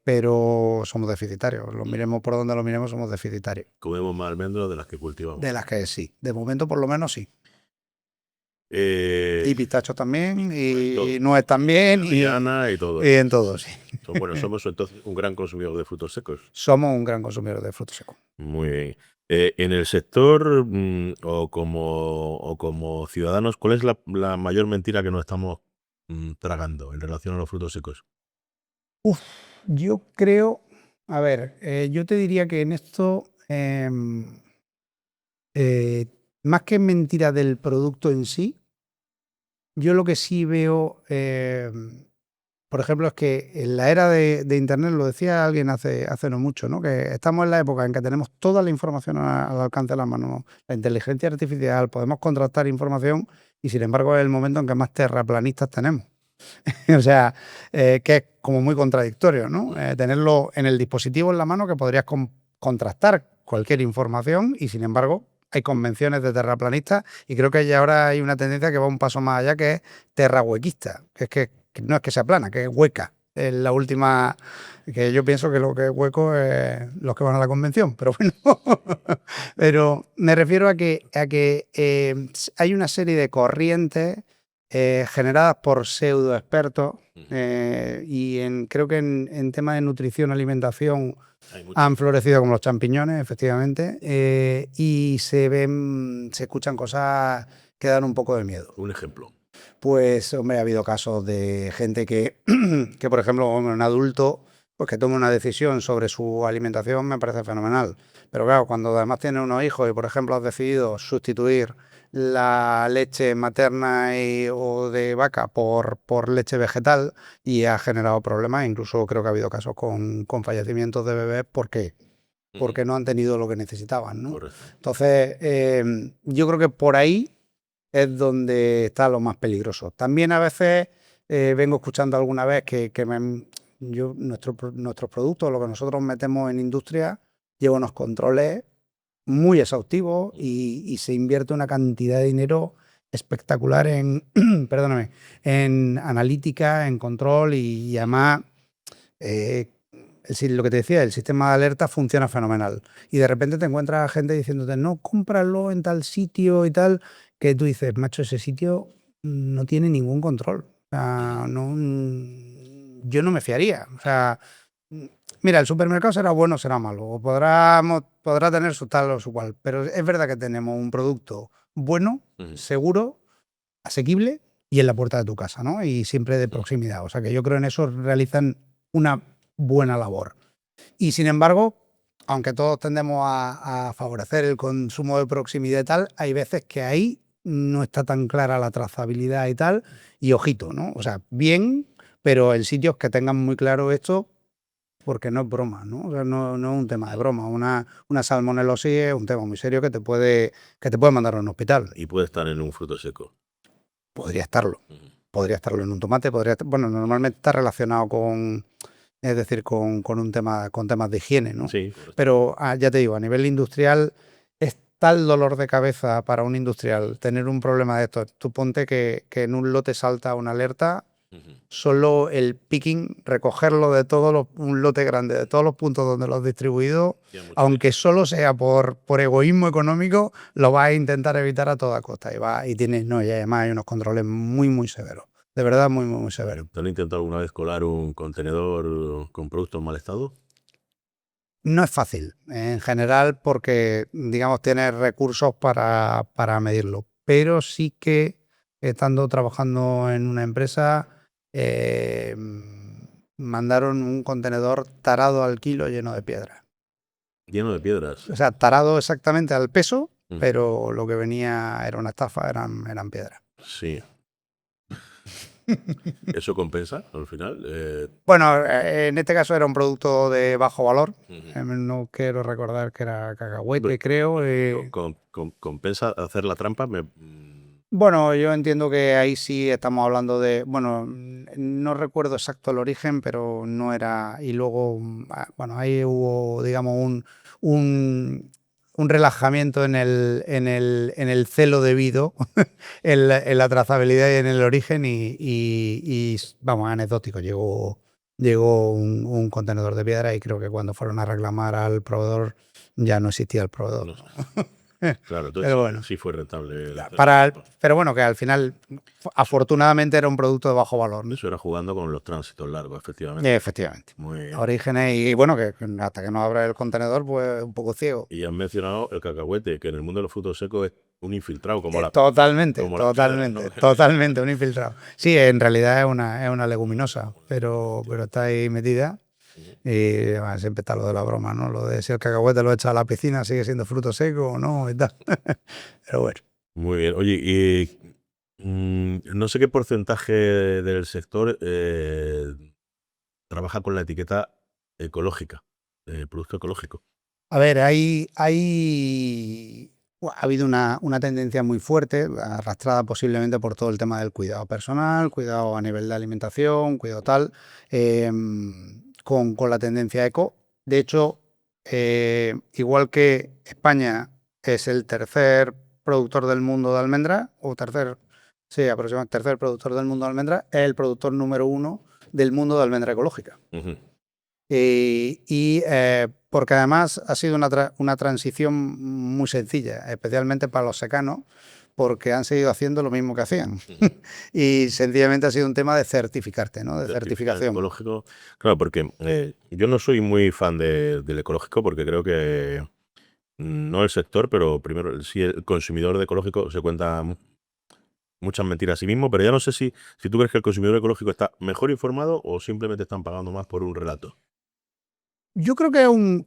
pero somos deficitarios. Lo miremos por donde lo miremos, somos deficitarios. Comemos más almendras de las que cultivamos. De las que sí, de momento por lo menos sí. Y pistachos también, todo. y nuez también, y Avellana y todo. en todo, sí. Bueno, somos entonces un gran consumidor de frutos secos. Somos un gran consumidor de frutos secos. Muy bien. En el sector o como ciudadanos, ¿cuál es la mayor mentira que nos estamos tragando en relación a los frutos secos? Yo creo, a ver, yo te diría que en esto, más que mentira del producto en sí, yo lo que sí veo, por ejemplo, es que en la era de Internet, lo decía alguien hace no mucho, ¿no? Que estamos en la época en que tenemos toda la información al alcance de la mano, ¿no? La inteligencia artificial, podemos contrastar información y sin embargo es el momento en que más terraplanistas tenemos. O sea, que es como muy contradictorio, ¿no? Tenerlo en el dispositivo en la mano que podrías contrastar cualquier información y sin embargo hay convenciones de terraplanistas y creo que ya ahora hay una tendencia que va un paso más allá que es terrahuequista, que es que no es que sea plana, que es hueca. Es la última, que yo pienso que lo que es hueco es los que van a la convención, pero bueno. Pero me refiero a que hay una serie de corrientes generadas por pseudo expertos y creo que en temas de nutrición, alimentación han florecido como los champiñones, efectivamente, y se escuchan cosas que dan un poco de miedo. Un ejemplo. Pues, hombre, ha habido casos de gente que por ejemplo, un adulto, pues que tome una decisión sobre su alimentación me parece fenomenal. Pero claro, cuando además tienes unos hijos y, por ejemplo, has decidido sustituir la leche materna o de vaca por leche vegetal y ha generado problemas, incluso creo que ha habido casos con fallecimientos de bebés porque no han tenido lo que necesitaban, ¿no? Correcto. Entonces, yo creo que por ahí es donde está lo más peligroso. También a veces vengo escuchando alguna vez que nuestros productos, lo que nosotros metemos en industria, lleva unos controles muy exhaustivos y se invierte una cantidad de dinero espectacular en, perdóname, en analítica, en control y además lo que te decía, el sistema de alerta funciona fenomenal. Y de repente te encuentras gente diciéndote, no, cómpralo en tal sitio y tal, que tú dices, macho, ese sitio no tiene ningún control. O sea, yo no me fiaría. O sea, mira, el supermercado será bueno o será malo, o podrá tener su tal o su cual, pero es verdad que tenemos un producto bueno, seguro, asequible y en la puerta de tu casa, ¿no? Y siempre de proximidad. O sea, que yo creo en eso realizan una buena labor. Y sin embargo, aunque todos tendemos a favorecer el consumo de proximidad y tal, hay veces que ahí no está tan clara la trazabilidad y tal, y ojito, ¿no? O sea, bien, pero en sitios que tengan muy claro esto, porque no es broma, ¿no? O sea, no es un tema de broma. Una salmonelosis es un tema muy serio que te puede mandar a un hospital. Y puede estar en un fruto seco. Podría estarlo. Podría estarlo en un tomate, bueno, normalmente está relacionado con un tema, con temas de higiene, ¿no? Sí. Pero ya te digo, a nivel industrial es tal dolor de cabeza para un industrial tener un problema de esto. Tú ponte que en un lote salta una alerta, solo el picking, recogerlo de un lote grande, de todos los puntos donde lo has distribuido, aunque solo sea por egoísmo económico, lo vas a intentar evitar a toda costa. Y además hay unos controles muy, muy severos. De verdad, muy, muy, muy severo. ¿Te han intentado alguna vez colar un contenedor con productos en mal estado? No es fácil, en general, porque, digamos, tienes recursos para medirlo. Pero sí que, estando trabajando en una empresa, mandaron un contenedor tarado al kilo lleno de piedras. Lleno de piedras. O sea, tarado exactamente al peso, pero lo que venía era una estafa, eran piedras. Sí. ¿Eso compensa al final? Bueno, en este caso era un producto de bajo valor. No quiero recordar que era cacahuete, creo. ¿Compensa hacer la trampa? Bueno, yo entiendo que ahí sí estamos hablando de... Bueno, no recuerdo exacto el origen, pero no era... Y luego, bueno, ahí hubo, digamos, un relajamiento en el celo debido, en la trazabilidad y en el origen y vamos, anecdótico. Llegó un contenedor de piedra y creo que cuando fueron a reclamar al proveedor ya no existía el proveedor. No. Claro, entonces Pero bueno. sí fue rentable. Pero bueno, que al final, afortunadamente, era un producto de bajo valor, ¿no? Eso era jugando con los tránsitos largos, efectivamente. Efectivamente. Muy bien. Orígenes, y bueno, que hasta que no abra el contenedor, pues un poco ciego. Y has mencionado el cacahuete, que en el mundo de los frutos secos es un infiltrado, como la Totalmente, como las piedras, ¿no? totalmente, un infiltrado. Sí, en realidad es una leguminosa, pero está ahí metida. Y bueno, siempre está lo de la broma, ¿no? Lo de si el cacahuete lo echa a la piscina, sigue siendo fruto seco o no, y tal. Pero bueno. Muy bien. Oye, y no sé qué porcentaje del sector trabaja con la etiqueta ecológica, producto ecológico. A ver, ha habido una tendencia muy fuerte, arrastrada posiblemente por todo el tema del cuidado personal, cuidado a nivel de alimentación, cuidado tal, con la tendencia eco. De hecho, igual que España es el tercer productor del mundo de almendra, aproximadamente tercer productor del mundo de almendra, es el productor número 1 del mundo de almendra ecológica. Ujú. Porque además ha sido una transición muy sencilla, especialmente para los secanos, porque han seguido haciendo lo mismo que hacían. Y sencillamente ha sido un tema de certificarte, ¿no? De certificación. Ecológico. Claro, porque yo no soy muy fan del ecológico porque creo que no el sector, pero primero sí el consumidor de ecológico se cuenta muchas mentiras a sí mismo, pero ya no sé si tú crees que el consumidor ecológico está mejor informado o simplemente están pagando más por un relato. Yo creo que es un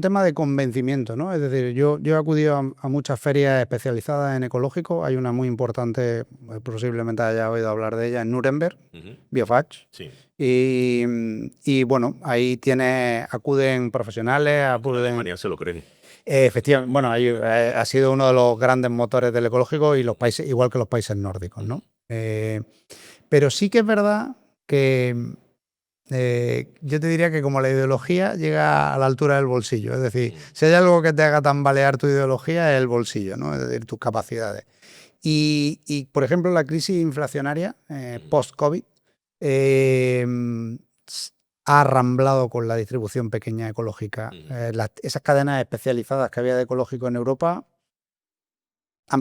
tema de convencimiento, ¿no? Es decir, yo he acudido a muchas ferias especializadas en ecológico. Hay una muy importante, posiblemente haya oído hablar de ella, en Nuremberg, Biofach. Sí. Y bueno, ahí acuden profesionales, En acuden. Alemania se lo creen. Efectivamente, bueno, ha sido uno de los grandes motores del ecológico y los países, igual que los países nórdicos, ¿no? Pero sí que es verdad que yo te diría que como la ideología llega a la altura del bolsillo, es decir, si hay algo que te haga tambalear tu ideología es el bolsillo, ¿no? Es decir, tus capacidades. Y por ejemplo, la crisis inflacionaria post-COVID ha arramblado con la distribución pequeña ecológica. Esas cadenas especializadas que había de ecológico en Europa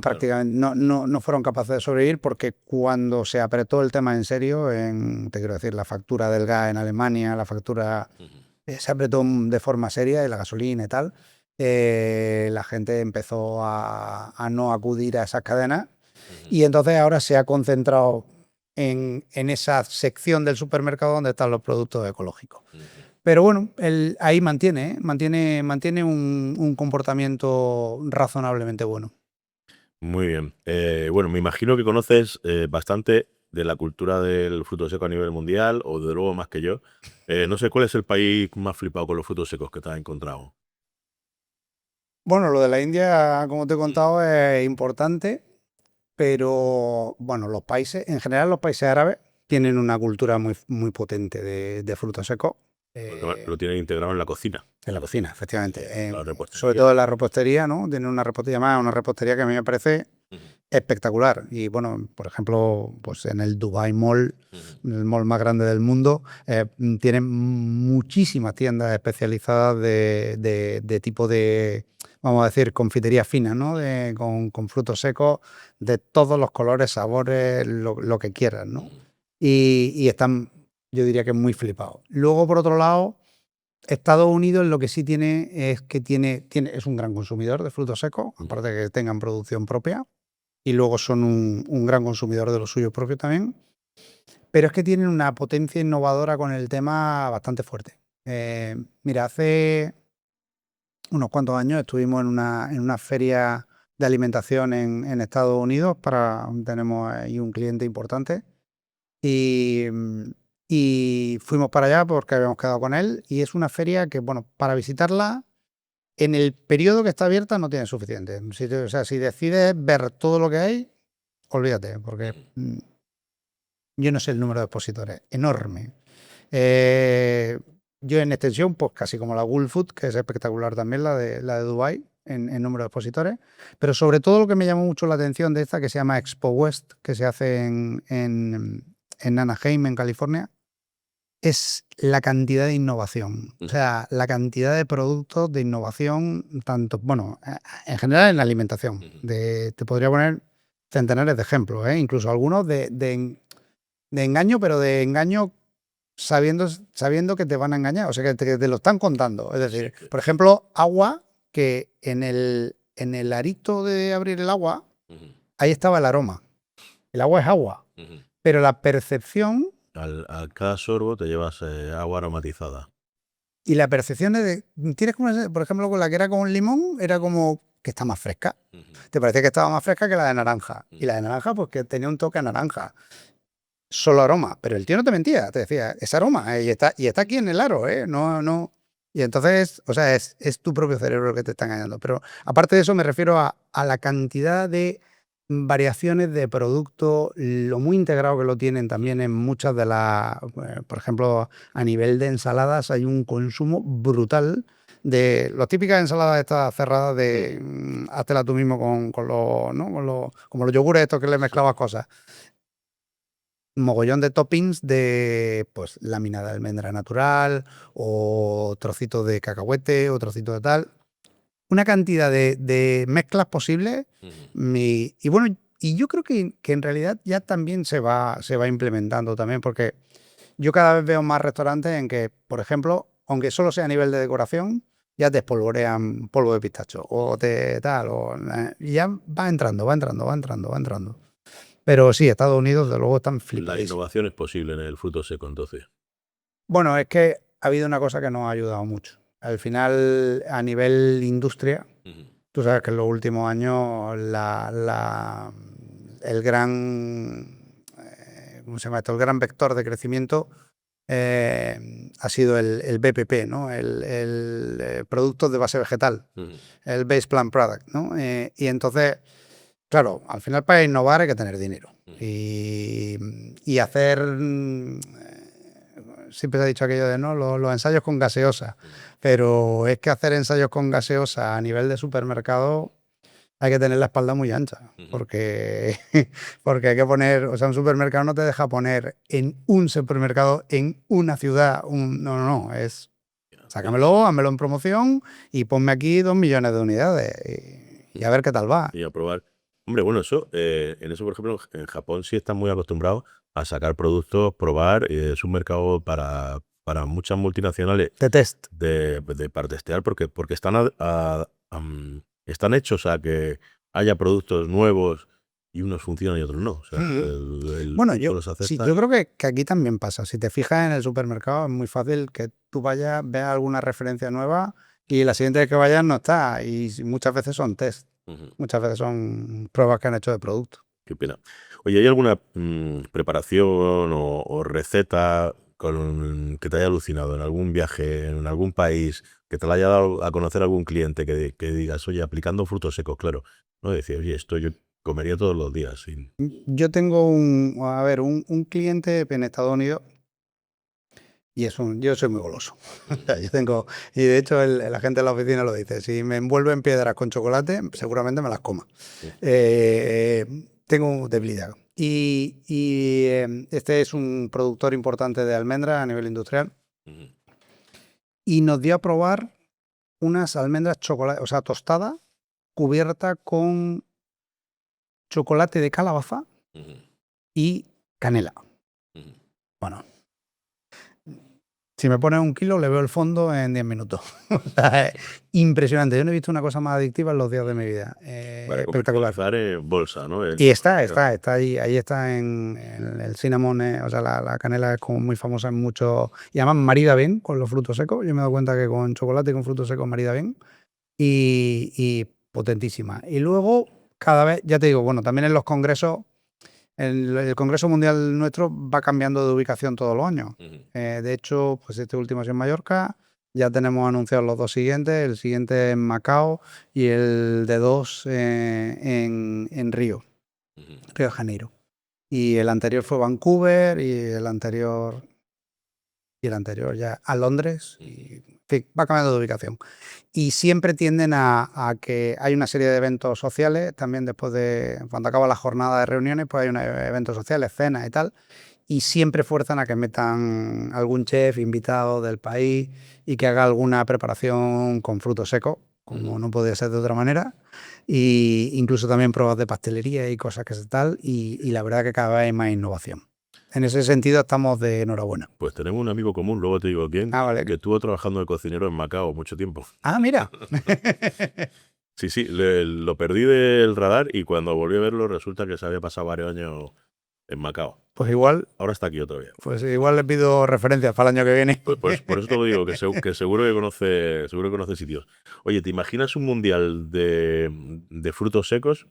prácticamente no fueron capaces de sobrevivir, porque cuando se apretó el tema en serio, te quiero decir, la factura del gas en Alemania, la factura se apretó de forma seria, y la gasolina y tal, la gente empezó a no acudir a esas cadenas, y entonces ahora se ha concentrado en esa sección del supermercado donde están los productos ecológicos. Pero bueno, ahí mantiene un comportamiento razonablemente bueno. Muy bien. Bueno, me imagino que conoces bastante de la cultura del fruto seco a nivel mundial, o de luego más que yo. No sé cuál es el país más flipado con los frutos secos que te has encontrado. Bueno, lo de la India, como te he contado, es importante, pero bueno, en general los países árabes tienen una cultura muy, muy potente de frutos secos. Lo tienen integrado en la cocina. En la cocina, efectivamente. La repostería. Sobre todo en la repostería, ¿no? Tienen una repostería que a mí me parece espectacular. Y bueno, por ejemplo, pues en el Dubai Mall, el mall más grande del mundo, tienen muchísimas tiendas especializadas de tipo de, vamos a decir, confitería fina, ¿no? Con frutos secos de todos los colores, sabores, lo que quieras, ¿no? Y están, yo diría que muy flipados. Luego, por otro lado, Estados Unidos lo que sí tiene es que es un gran consumidor de frutos secos, aparte de que tengan producción propia, y luego son un gran consumidor de lo suyo propio también, pero es que tienen una potencia innovadora con el tema bastante fuerte. Mira, hace unos cuantos años estuvimos en una feria de alimentación en Estados Unidos, tenemos ahí un cliente importante, y fuimos para allá porque habíamos quedado con él, y es una feria que, bueno, para visitarla, en el periodo que está abierta no tiene suficiente. Si decides ver todo lo que hay, olvídate, porque yo no sé el número de expositores, enorme. Yo en extensión, pues casi como la World Food, que es espectacular también, la de Dubai, en número de expositores. Pero sobre todo lo que me llamó mucho la atención de esta, que se llama Expo West, que se hace en Anaheim, en California, es la cantidad de innovación. O sea, la cantidad de productos de innovación, tanto, bueno, en general en la alimentación. Te podría poner centenares de ejemplos, incluso algunos de engaño, pero de engaño sabiendo que te van a engañar, o sea, que te lo están contando. Es decir, por ejemplo, agua, que en el arito de abrir el agua, ahí estaba el aroma. El agua es agua, pero la percepción... Al cada sorbo te llevas agua aromatizada. Y la percepción es tienes como, por ejemplo, con la que era con limón, era como que está más fresca. Te parecía que estaba más fresca que la de naranja. Y la de naranja, pues que tenía un toque a naranja. Solo aroma. Pero el tío no te mentía, te decía, es aroma, y está aquí en el aro, no. Y entonces, o sea, es tu propio cerebro el que te está engañando. Pero aparte de eso, me refiero a la cantidad de variaciones de producto, lo muy integrado que lo tienen también en muchas de las, por ejemplo, a nivel de ensaladas hay un consumo brutal de las típicas ensaladas estas cerradas de háztela tú mismo con los, ¿no? Como los yogures estos que le mezclabas cosas. Mogollón de toppings de pues lámina de almendra natural o trocitos de cacahuete o trocitos de tal. Una cantidad de mezclas posibles y bueno, y yo creo que en realidad ya también se va implementando también, porque yo cada vez veo más restaurantes en que, por ejemplo, aunque solo sea a nivel de decoración, ya te espolvorean polvo de pistacho o y ya va entrando. Pero sí, Estados Unidos, de luego, están La flipadísimos. innovación es posible en el fruto seco, entonces. Bueno, es que ha habido una cosa que nos ha ayudado mucho. Al final, a nivel industria, tú sabes que en los últimos años el gran, ¿cómo se llama esto? El gran vector de crecimiento ha sido el BPP, ¿no? El producto de base vegetal, el Base Plant Product, ¿no? Y entonces, claro, al final para innovar hay que tener dinero y hacer... Siempre se ha dicho aquello de no los ensayos con gaseosa, pero es que hacer ensayos con gaseosa a nivel de supermercado hay que tener la espalda muy ancha, porque hay que poner, o sea, un supermercado no te deja poner en un supermercado en una ciudad, no, es sácamelo, házmelo en promoción y ponme aquí 2 millones de unidades y a ver qué tal va. Y a probar. Hombre, bueno, eso, en eso, por ejemplo, en Japón sí están muy acostumbrados a sacar productos, probar, es un mercado para muchas multinacionales De test. para testear, porque están, están hechos a que haya productos nuevos y unos funcionan y otros no. O sea, Bueno, público los acepta. yo creo que aquí también pasa. Si te fijas en el supermercado, es muy fácil que tú vayas, veas alguna referencia nueva y la siguiente vez que vayas no está. Y muchas veces son test. Muchas veces son pruebas que han hecho de producto. Qué pena. Oye, ¿hay alguna preparación o receta que te haya alucinado en algún viaje, en algún país, que te la haya dado a conocer algún cliente que digas, oye, aplicando frutos secos, claro? No decir, oye, esto yo comería todos los días. Sin... Yo tengo un cliente en Estados Unidos y yo soy muy goloso. Y de hecho la gente de la oficina lo dice, si me envuelvo en piedras con chocolate, seguramente me las coma. Sí. Tengo debilidad. Y este es un productor importante de almendras a nivel industrial. Y nos dio a probar unas almendras tostadas, cubiertas con chocolate de calabaza y canela. Bueno, si me pones 1 kilo, le veo el fondo en 10 minutos. O sea, es impresionante. Yo no he visto una cosa más adictiva en los días de mi vida. Espectacular. En bolsa, ¿no? Y está ahí está en el cinnamon, o sea, la canela es como muy famosa en muchos, y además marida bien con los frutos secos. Yo me he dado cuenta que con chocolate y con frutos secos marida bien y potentísima. Y luego, cada vez, ya te digo, bueno, también en los congresos, el Congreso Mundial nuestro va cambiando de ubicación todos los años. De hecho, pues este último es en Mallorca. Ya tenemos anunciados los 2 siguientes, el siguiente en Macao y el de 2 en Río de Janeiro. Y el anterior fue Vancouver y el anterior ya a Londres. Y, en fin, va cambiando de ubicación. Y siempre tienden a que hay una serie de eventos sociales, también después de, cuando acaba la jornada de reuniones, pues hay unos eventos sociales, cenas y tal. y siempre fuerzan a que metan algún chef invitado del país y que haga alguna preparación con frutos secos, como no podía ser de otra manera, y incluso también pruebas de pastelería y cosas que se tal, y la verdad que cada vez hay más innovación. En ese sentido estamos de enhorabuena. Pues tenemos un amigo común, luego te digo quién, Vale. que estuvo trabajando de cocinero en Macao mucho tiempo. Ah, mira. Sí, lo perdí del radar y cuando volví a verlo resulta que se había pasado varios años en Macao. Pues igual Ahora está aquí otra vez. le pido referencias para el año que viene. Pues por eso te lo digo, que seguro que conoce sitios. Oye, ¿te imaginas un mundial de frutos secos?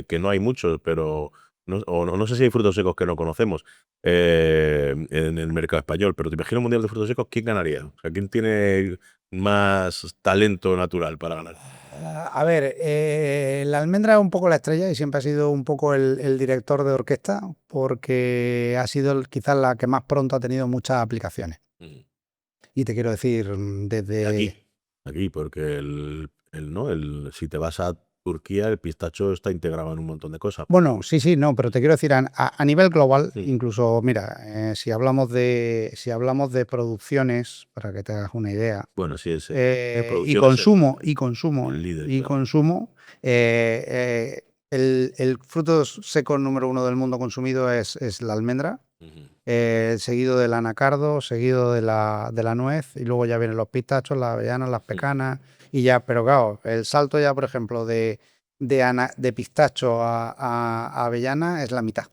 Que no hay muchos, pero no sé si hay frutos secos que no conocemos en el mercado español, pero ¿te imaginas un mundial de frutos secos? ¿Quién ganaría? O sea, ¿quién tiene más talento natural para ganar? A ver, la almendra es un poco la estrella y siempre ha sido un poco el director de orquesta porque ha sido quizás la que más pronto ha tenido muchas aplicaciones. Y te quiero decir, desde... Aquí, porque si te vas a Turquía, el pistacho está integrado en un montón de cosas. Bueno, sí, no, pero te quiero decir, a nivel global, incluso, mira, si hablamos de producciones, para que te hagas una idea, Bueno, sí, y consumo, el líder, y claro. consumo, el fruto seco número 1 del mundo consumido es la almendra, seguido del anacardo, seguido de la nuez, y luego ya vienen los pistachos, las avellanas, las pecanas, y ya, pero claro, el salto ya, por ejemplo, de pistacho a avellana es la mitad.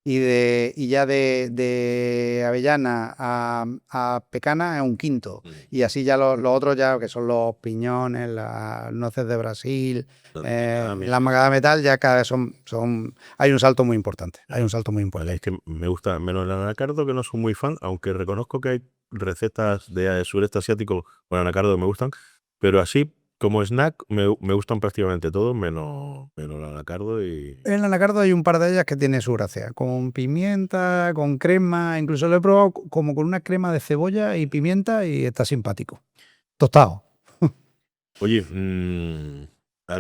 Y ya de avellana a pecana es un quinto. Y así ya los otros ya, que son los piñones, las nueces de Brasil, la macadamia tal, ya cada vez hay un salto muy importante. Vale, es que me gusta menos el anacardo, que no soy muy fan, aunque reconozco que hay recetas de sureste asiático con anacardo que me gustan, pero así como snack me gustan prácticamente todos, menos el anacardo y... En el anacardo hay un par de ellas que tiene su gracia, con pimienta, con crema, incluso lo he probado como con una crema de cebolla y pimienta y está simpático. Tostado. Oye,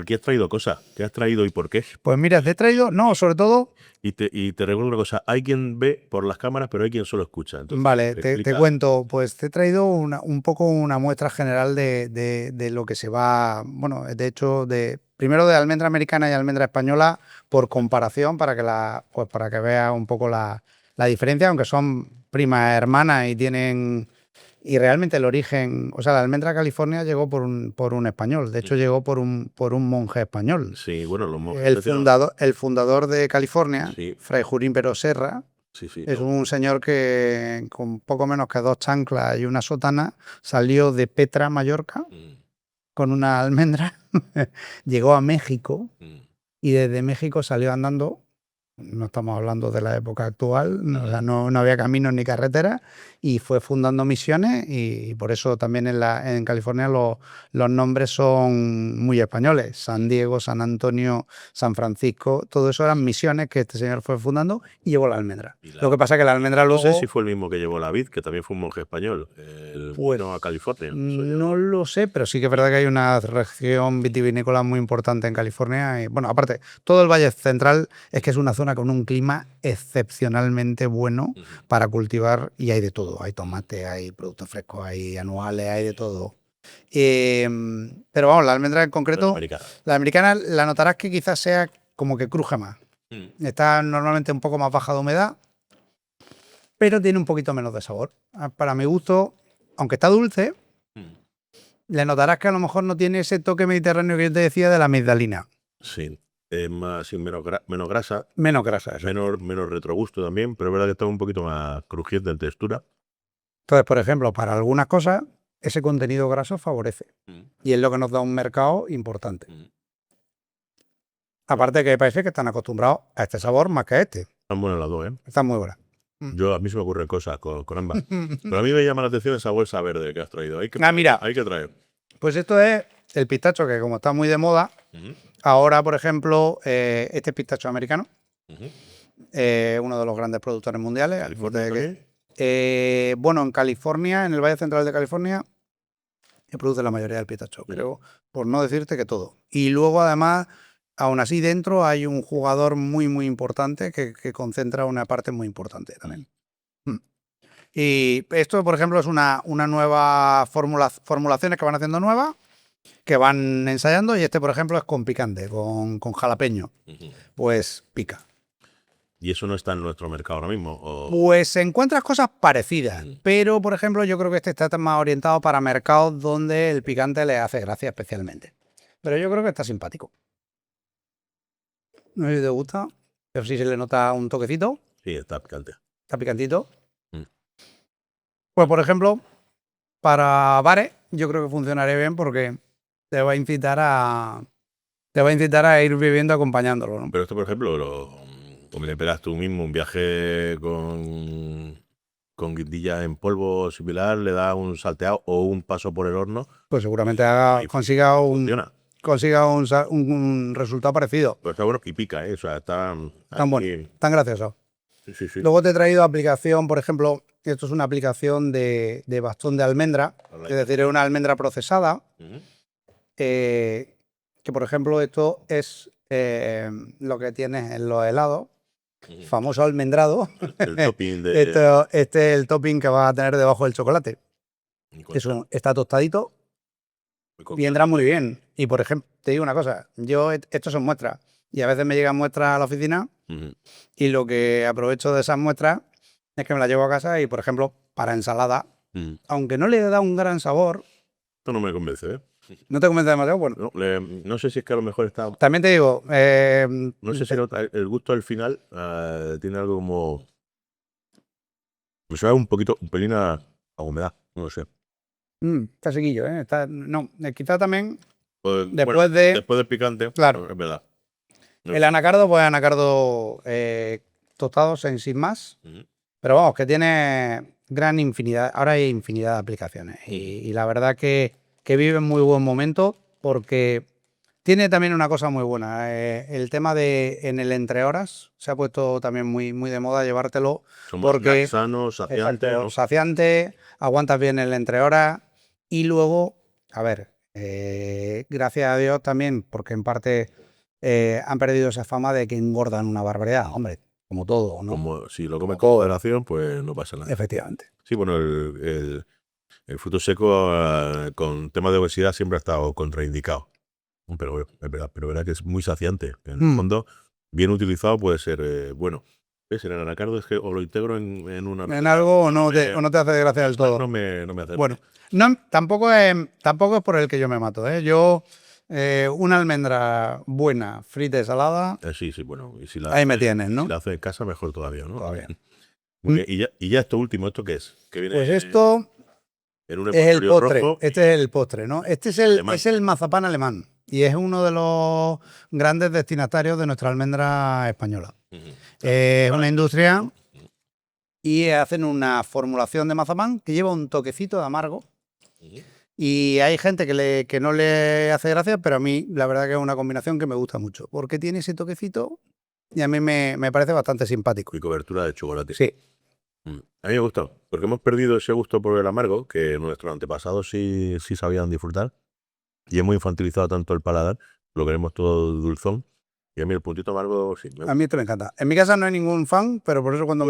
¿qué has traído cosas? ¿Qué has traído y por qué? Pues mira, te he traído, no, sobre todo... Y te recuerdo una cosa, hay quien ve por las cámaras, pero hay quien solo escucha. Entonces, vale, te cuento, pues te he traído un poco una muestra general de lo que se va, bueno, de hecho, primero de almendra americana y almendra española, por comparación, para que veas un poco la diferencia, aunque son primas hermanas y realmente el origen, o sea, la almendra California llegó por un español, de hecho llegó por un monje español. Sí, bueno, los monjes. El fundador de California, sí. Fray Junípero Serra, es un señor que con poco menos que 2 chanclas y una sotana salió de Petra, Mallorca, con una almendra, llegó a México y desde México salió andando. No estamos hablando de la época actual, no había caminos ni carreteras, y fue fundando misiones, y por eso también en California los nombres son muy españoles. San Diego, San Antonio, San Francisco, todo eso eran misiones que este señor fue fundando y llevó la almendra. Lo que pasa es que la almendra luego... No sé si fue el mismo que llevó la vid, que también fue un monje español, a California. No lo sé, pero sí que es verdad que hay una región vitivinícola muy importante en California. Y, bueno, aparte, todo el Valle Central es que es una zona con un clima excepcionalmente bueno para cultivar, y hay de todo. Hay tomate, hay productos frescos, hay anuales, hay de todo. Pero vamos, la almendra en concreto, la americana, la notarás que quizás sea como que cruje más. Está normalmente un poco más baja de humedad, pero tiene un poquito menos de sabor. Para mi gusto, aunque está dulce, le notarás que a lo mejor no tiene ese toque mediterráneo que yo te decía de la amigdalina. Sí. Menos grasa. Menos grasa, eso. Menos retrogusto también, pero es verdad que está un poquito más crujiente en textura. Entonces, por ejemplo, para algunas cosas, ese contenido graso favorece. Y es lo que nos da un mercado importante. Aparte que hay países que están acostumbrados a este sabor más que a este. Están buenas las dos, ¿eh? Están muy buenas. A mí se me ocurren cosas con ambas. Pero a mí me llama la atención esa bolsa verde que has traído. Mira. Hay que traer. Pues esto es el pistacho, que como está muy de moda, ahora, por ejemplo, este es pistacho americano, uno de los grandes productores mundiales. Bueno, en California, en el Valle Central de California, se produce la mayoría del pistacho, creo, por no decirte que todo. Y luego, además, aún así, dentro hay un jugador muy, muy importante que concentra una parte muy importante también. Y esto, por ejemplo, es una nueva formulaciones que van haciendo nuevas, que van ensayando, y este, por ejemplo, es con picante, con jalapeño. Pues pica. ¿Y eso no está en nuestro mercado ahora mismo? ¿O? Pues encuentras cosas parecidas, pero, por ejemplo, yo creo que este está más orientado para mercados donde el picante le hace gracia especialmente. Pero yo creo que está simpático. No sé si te gusta, pero sí se le nota un toquecito. Sí, está picante. Está picantito. Pues, por ejemplo, para bares, yo creo que funcionaría bien porque te va a incitar a ir bebiendo acompañándolo, ¿no? Pero esto, por ejemplo, como le pegas tú mismo un viaje con guindilla en polvo similar, le da un salteado o un paso por el horno. Pues seguramente consiga funciona. un resultado parecido. Pero está bueno y pica, ¿eh? O sea, Tan bueno, tan gracioso. Sí. Luego te he traído aplicación, por ejemplo, esto es una aplicación de bastón de almendra, es decir, es una almendra procesada, que por ejemplo esto es lo que tienes en los helados, famoso almendrado. El topping de... Este es el topping que vas a tener debajo del chocolate. Eso está tostadito y entra muy bien. Y por ejemplo, te digo una cosa, estos son muestras y a veces me llegan muestras a la oficina y lo que aprovecho de esas muestras es que me las llevo a casa y, por ejemplo, para ensalada, aunque no le da un gran sabor... Esto no me convence, ¿eh? ¿No te convence demasiado? Bueno. No sé si es que a lo mejor está... También te digo... no sé si el gusto al final tiene algo como... Me suena un pelín a humedad, no lo sé. Está sequillo, ¿eh? No, quizá también Pues, después del picante, claro. Es verdad. El anacardo, pues anacardo tostado sin más. Pero vamos, que tiene gran infinidad. Ahora hay infinidad de aplicaciones. Y la verdad que vive en muy buen momento porque tiene también una cosa muy buena. El tema de en el entre horas se ha puesto también muy de moda llevártelo. Porque sano, saciante. Exacto, ¿no? Saciante, aguantas bien el entre horas. Y luego, a ver, gracias a Dios también, porque en parte han perdido esa fama de que engordan una barbaridad. Hombre, como todo, ¿no? Como si lo comes con moderación, pues no pasa nada. Efectivamente. Sí, bueno, el fruto seco con temas de obesidad siempre ha estado contraindicado. Pero es verdad que es muy saciante. En el fondo, bien utilizado puede ser bueno. ¿Ves? En el anacardo es que o lo integro en una... En algo o no te hace gracia del todo. No me hace... Bueno, no, tampoco es por el que yo me mato, ¿eh? Yo... una almendra buena, frita y salada. Sí, bueno. Y si ahí me tienes, ¿no? Si la haces en casa, mejor todavía, ¿no? Todavía. Y ya esto último, ¿esto qué es? Que viene pues esto es el postre. Rojo este es el postre, ¿no? Este es el mazapán alemán. Y es uno de los grandes destinatarios de nuestra almendra española. Es una industria y hacen una formulación de mazapán que lleva un toquecito de amargo. Y hay gente que no le hace gracia, pero a mí la verdad que es una combinación que me gusta mucho, porque tiene ese toquecito y a mí me parece bastante simpático. Y cobertura de chocolate. Sí. A mí me gusta, porque hemos perdido ese gusto por el amargo, que nuestros antepasados sí sabían disfrutar, y hemos infantilizado tanto el paladar, lo queremos todo dulzón, y a mí el puntito amargo sí. A mí esto me encanta. En mi casa no hay ningún fan, pero por eso cuando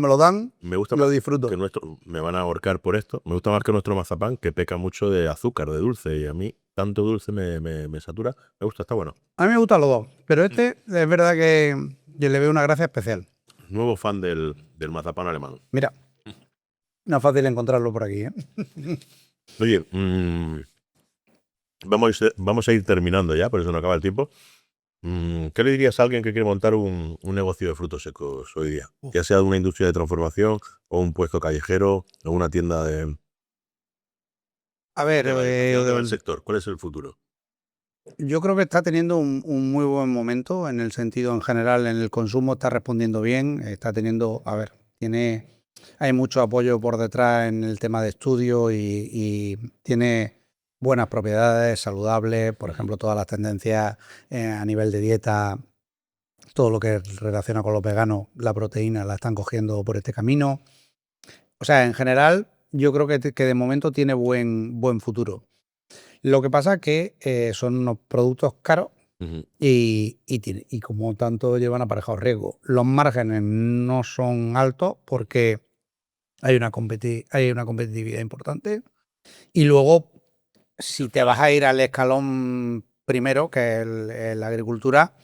me lo dan, me gusta lo disfruto. Que me van a ahorcar por esto. Me gusta más que nuestro mazapán, que peca mucho de azúcar, de dulce, y a mí tanto dulce me satura. Me gusta, está bueno. A mí me gustan los dos, pero este es verdad que yo le veo una gracia especial. Nuevo fan del mazapán alemán. Mira, no es fácil encontrarlo por aquí, ¿eh? Oye, vamos a ir terminando ya, por eso no acaba el tiempo. ¿Qué le dirías a alguien que quiere montar un negocio de frutos secos hoy día? Ya sea de una industria de transformación, o un puesto callejero, o una tienda de... A ver, del sector. ¿Cuál es el futuro? Yo creo que está teniendo un muy buen momento en el sentido en general, en el consumo está respondiendo bien, está teniendo, hay mucho apoyo por detrás en el tema de estudio y tiene buenas propiedades, saludables, por ejemplo, todas las tendencias a nivel de dieta, todo lo que relaciona con los veganos, la proteína la están cogiendo por este camino. O sea, en general, yo creo que de momento tiene buen futuro. Lo que pasa es que son unos productos caros y como tanto llevan aparejados riesgos. Los márgenes no son altos porque hay una competitividad importante. Y luego, si te vas a ir al escalón primero, que es la agricultura,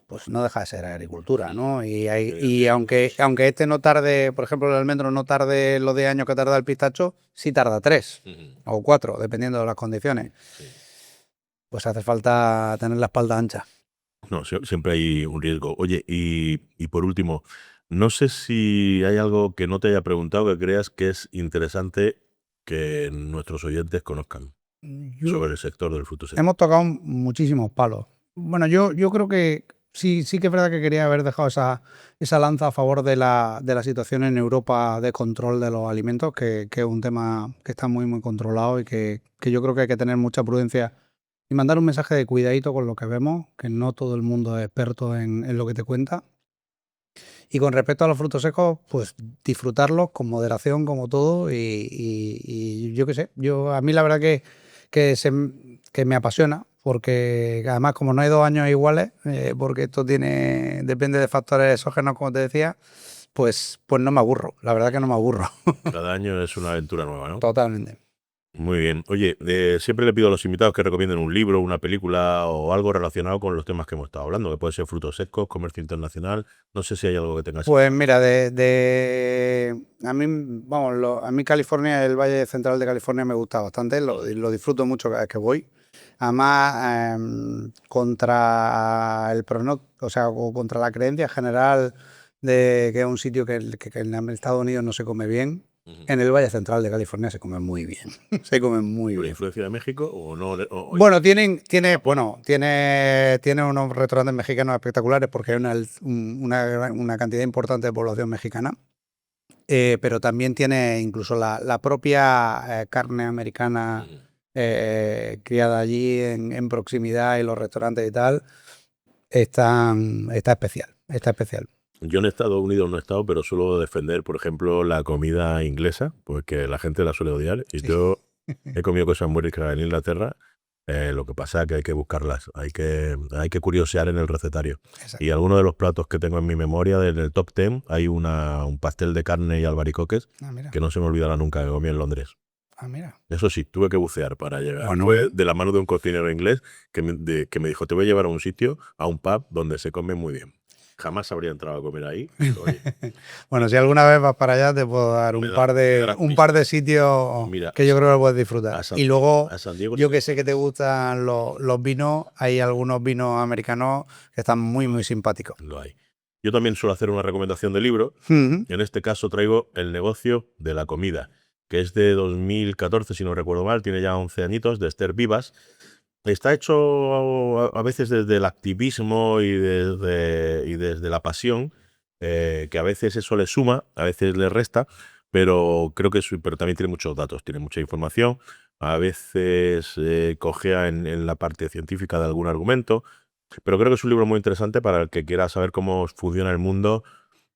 pues no deja de ser agricultura, ¿no? Y aunque este no tarde, por ejemplo, el almendro no tarde los 10 años que tarda el pistacho, sí tarda 3 o 4, dependiendo de las condiciones. Sí. Pues hace falta tener la espalda ancha. No, siempre hay un riesgo. Oye, y por último, no sé si hay algo que no te haya preguntado que creas que es interesante que nuestros oyentes conozcan sobre el sector del fruto seco. Hemos tocado muchísimos palos. Bueno, yo creo que sí que es verdad que quería haber dejado esa lanza a favor de la situación en Europa de control de los alimentos, que es un tema que está muy, muy controlado y que yo creo que hay que tener mucha prudencia y mandar un mensaje de cuidadito con lo que vemos, que no todo el mundo es experto en lo que te cuenta. Y con respecto a los frutos secos, pues disfrutarlos con moderación como todo y yo qué sé, a mí la verdad que me apasiona, porque además como no hay 2 años iguales, porque esto depende de factores exógenos, como te decía, pues no me aburro, la verdad que no me aburro. Cada año es una aventura nueva, ¿no? Totalmente. Muy bien. Oye, siempre le pido a los invitados que recomienden un libro, una película o algo relacionado con los temas que hemos estado hablando, que puede ser frutos secos, comercio internacional. No sé si hay algo que tengas. Pues mira, a mí California, el Valle Central de California me gusta bastante, lo disfruto mucho cada vez que voy. Además, contra el pronóstico, o sea, contra la creencia general de que es un sitio que en Estados Unidos no se come bien. En el Valle Central de California se come muy bien. Se come muy bien. ¿Influencia de México o no? Bueno, tiene unos restaurantes mexicanos espectaculares porque hay una cantidad importante de población mexicana. Pero también tiene incluso la propia carne americana criada allí en proximidad, y los restaurantes y tal. Está especial. Yo en Estados Unidos no he estado, pero suelo defender, por ejemplo, la comida inglesa, porque la gente la suele odiar. Y sí. Yo he comido cosas muy ricas en Inglaterra. Lo que pasa es que hay que buscarlas, hay que curiosear en el recetario. Exacto. Y algunos de los platos que tengo en mi memoria, en el top 10, hay un pastel de carne y albaricoques que no se me olvidará nunca, que comí en Londres. Mira. Eso sí, tuve que bucear para llegar. Bueno, fue de la mano de un cocinero inglés que me dijo, te voy a llevar a un sitio, a un pub donde se come muy bien. Jamás habría entrado a comer ahí. Bueno, si alguna vez vas para allá, te puedo dar un par de sitios. Mira, que yo creo que puedes disfrutar. Y luego, yo que sé que te gustan los vinos, hay algunos vinos americanos que están muy, muy simpáticos. Lo hay. Yo también suelo hacer una recomendación de libro. En este caso traigo El negocio de la comida, que es de 2014, si no recuerdo mal, tiene ya 11 añitos, de Esther Vivas. Está hecho a veces desde el activismo y desde la pasión, que a veces eso le suma, a veces le resta, pero creo que pero también tiene muchos datos, tiene mucha información, a veces cojea en la parte científica de algún argumento, pero creo que es un libro muy interesante para el que quiera saber cómo funciona el mundo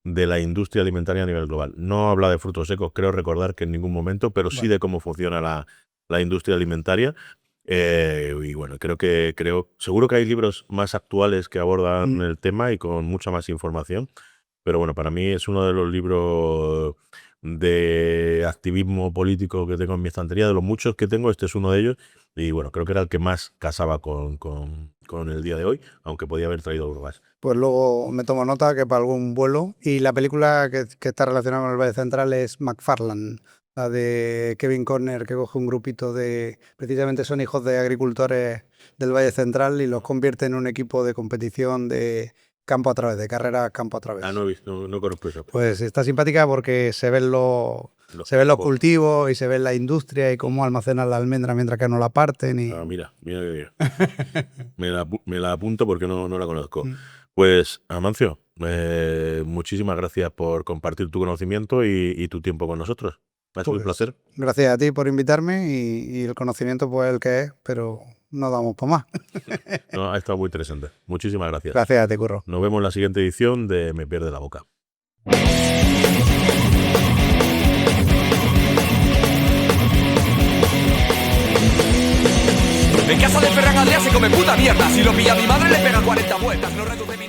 de la industria alimentaria a nivel global. No habla de frutos secos, creo recordar que en ningún momento, pero sí de cómo funciona la industria alimentaria. Y bueno, seguro que hay libros más actuales que abordan el tema y con mucha más información, pero bueno, para mí es uno de los libros de activismo político que tengo en mi estantería, de los muchos que tengo, este es uno de ellos, y bueno, creo que era el que más casaba con el día de hoy, aunque podía haber traído algo más. Pues luego me tomo nota que para algún vuelo, y la película que está relacionada con el Valle Central es McFarland, la de Kevin Costner, que coge un grupito precisamente son hijos de agricultores del Valle Central y los convierte en un equipo de competición de campo a través, de carrera campo a través. No he visto, no conozco eso. Pues está simpática porque se ven los cultivos y se ve la industria y cómo almacenan la almendra mientras que no la parten. Y... Mira. me la apunto porque no la conozco. Pues, Amancio, muchísimas gracias por compartir tu conocimiento y tu tiempo con nosotros. Ha sido un placer. Gracias a ti por invitarme y el conocimiento pues el que es, pero no damos para más. No, ha estado muy interesante. Muchísimas gracias. Gracias a ti, Curro. Nos vemos en la siguiente edición de Me pierde la boca. En casa de Ferran Adrià se come puta mierda. Si lo pilla mi madre le pega 40 vueltas. No reduce mi